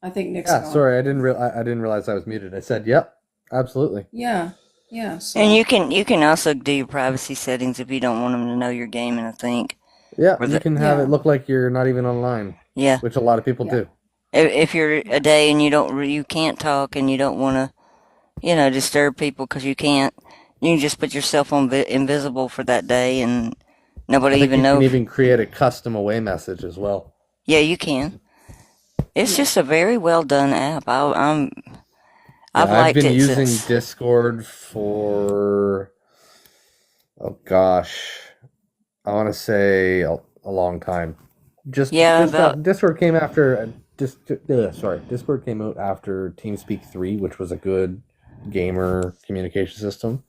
I think Nick's Yeah, gone. sorry, I didn't realize I was muted. I said, "Yep, absolutely." Yeah, yeah. and So you can also do your privacy settings if you don't want them to know you're gaming. I think, Yeah, or you the can have it yeah, look like you're not even online, yeah. which a lot of people yeah, do. If you're a yeah, day and you can't talk and you don't want to disturb people because you can't. You can just put yourself on invisible for that day, and I nobody think even you know. can even create a custom away message as well. Yeah, you can. It's yeah. just a very well done app. Yeah, I've I've liked been it using since. Discord for, oh gosh, I want to say a long time. Yeah, about Discord came after Discord came out after TeamSpeak 3, which was a good gamer communication system,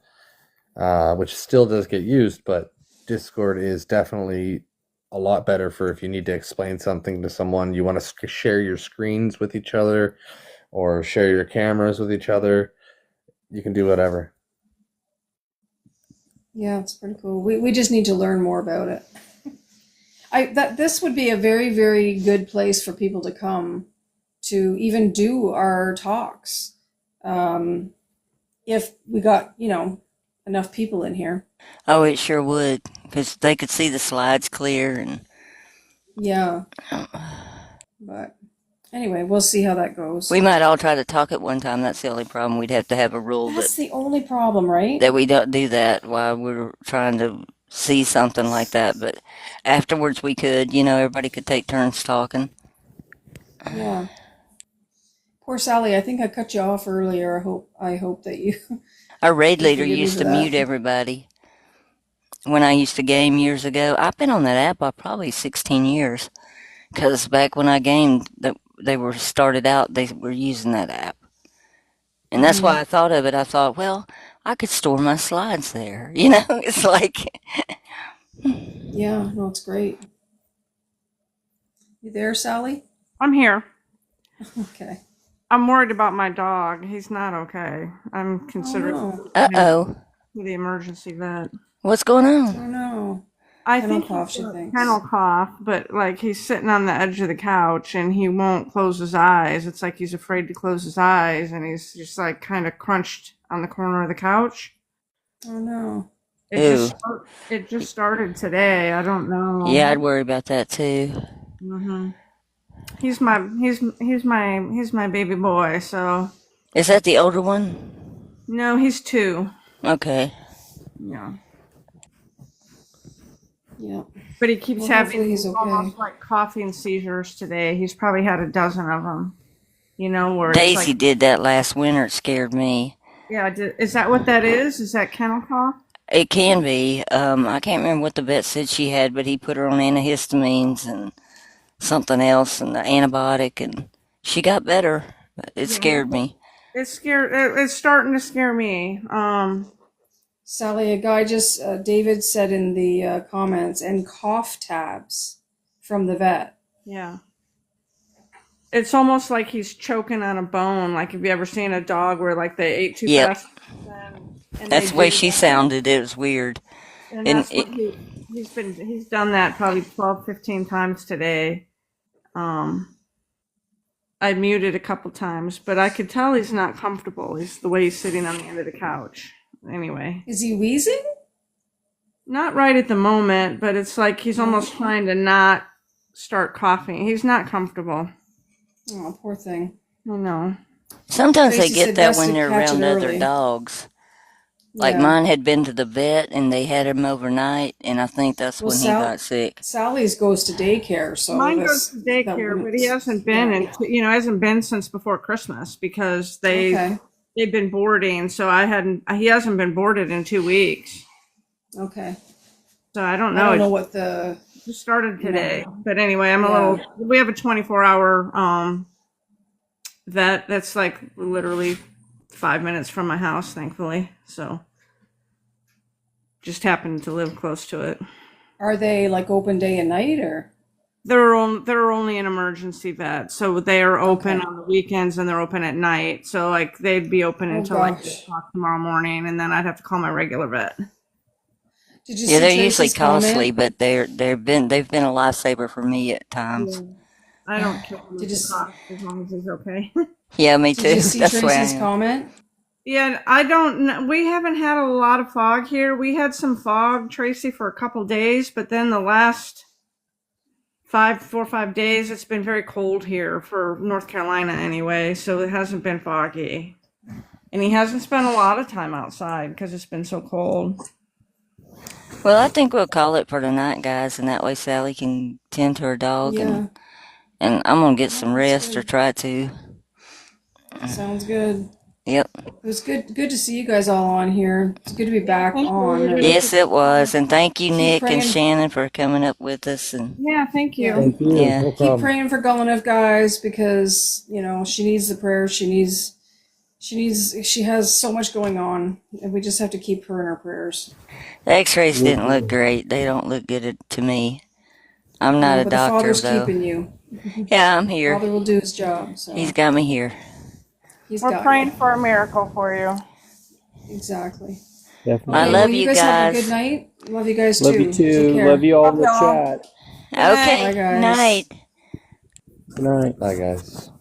which still does get used, but Discord is definitely a lot better for if you need to explain something to someone, you want to share your screens with each other or share your cameras with each other. You can do whatever. Yeah, it's pretty cool. We just need to learn more about it. This would be a very, very good place for people to come to even do our talks. if we got, enough people in here. Oh, it sure would, because they could see the slides clear and Yeah. But anyway, we'll see how that goes. we might all try to talk at one time. That's the only problem. We'd have to have a rule That's the only problem, right? that we don't do that while we're trying to see something like that. But afterwards, we could, everybody could take turns talking. Yeah. Poor Sally, I think I cut you off earlier. I hope that you Our raid you leader forgive me used for to that. mute everybody. When I used to game years ago, I've been on that app probably 16 years. Because back when I gamed, they were started out, they were using that app. And that's why I thought of it. I thought, well, I could store my slides there. It's like, Yeah, no, it's great. You there, Sally? I'm here. Okay. I'm worried about my dog. He's not okay. I'm Oh considering no. uh-oh, the emergency vet. what's going Oh on? no. I Kennel think cough, he's she got thinks. kennel cough, but like he's sitting on the edge of the couch and he won't close his eyes. It's like he's afraid to close his eyes and he's just like kind of crunched on the corner of the couch. Oh no. It just started today. I don't know. Yeah, I'd worry about that too. hmm He's my baby boy. So Is that the older one? no, he's 2. Okay. Yeah, Yeah. but he keeps Well, having hopefully he's okay. almost like coughing seizures today. He's probably had a dozen of them. Where it's Daisy like, did that last winter. It scared me. yeah. Is that what that is? Is that kennel cough? It can be. I can't remember what the vet said she had, but he put her on antihistamines and something else and the antibiotic, and she got better. But it scared me. It's starting to scare me. Sally, a guy David said in the comments, and cough tabs from the vet. Yeah. It's almost like he's choking on a bone. Like, have you ever seen a dog where like they ate too Yep. fast? And That's they the way do she that? sounded. It was weird. And And that's what he's done that probably 12, 15 times today. I muted a couple times, but I could tell he's not comfortable. He's the way he's sitting on the end of the couch. Anyway, Is he wheezing? not right at the moment, but it's like he's almost trying to not start coughing. He's not comfortable. Oh, poor thing. I know. Sometimes they Tracy get said that best when to they're catch it around other early. dogs. Like Yeah. mine had been to the vet and they had him overnight, and I think that's Well, when he got sick. Sally's goes to daycare, so Mine that's- goes to that daycare, wouldn't- but he hasn't been, yeah. hasn't been since before Christmas because Okay. they've been boarding. So he hasn't been boarded in 2 weeks. Okay. So I don't I know. don't know It what the. just started today, but anyway, Yeah. we have a 24-hour vet that's like literally 5 minutes from my house, thankfully. So just happened to live close to it. Are they like open day and night or? They're only an emergency vet, so they are open Okay. on the weekends and they're open at night. So like they'd be open Oh, until like gosh. 8 o'clock tomorrow morning, and then I'd have to call my regular vet. Did you Yeah, see they're usually Tracy's comment? costly, but they've been a lifesaver for me at times. I don't care how much Did you it s- costs as long as he's okay. Yeah, me too. Did you see That's why I Tracy's am. comment? Yeah, I don't know. We haven't had a lot of fog here. We had some fog, Tracy, for a couple days, but then the last 4 or 5 days, it's been very cold here for North Carolina anyway, so it hasn't been foggy. And he hasn't spent a lot of time outside because it's been so cold. Well, I think we'll call it for tonight, guys, and that way Sally can tend to her dog, Yeah, and I'm gonna get some that's rest or good. try to. Sounds good. Yep. It was good to see you guys all on here. It's good to be back Thank you. on. Yes, it was, and thank you, Keep Nick and praying. Shannon, for coming up with us. And Yeah, thank you. Yeah. Thank you. Yeah. No Keep problem. praying for Gullinup, guys, because she needs the prayer. She has so much going on, and we just have to keep her in our prayers. the X-rays didn't look great. They don't look good to me. I'm not a But the doctor, Father's though. keeping you. Yeah, I'm here. Father will do his job. So He's got me here. he's We're got praying you. for a miracle for you. Exactly. Definitely. I Okay, love well, you guys. Have a guys. good night. Love you guys Love too. you Take too. care. Love you all in the Love y'all. chat. Okay. Bye, guys. Night. Good night. Bye, guys.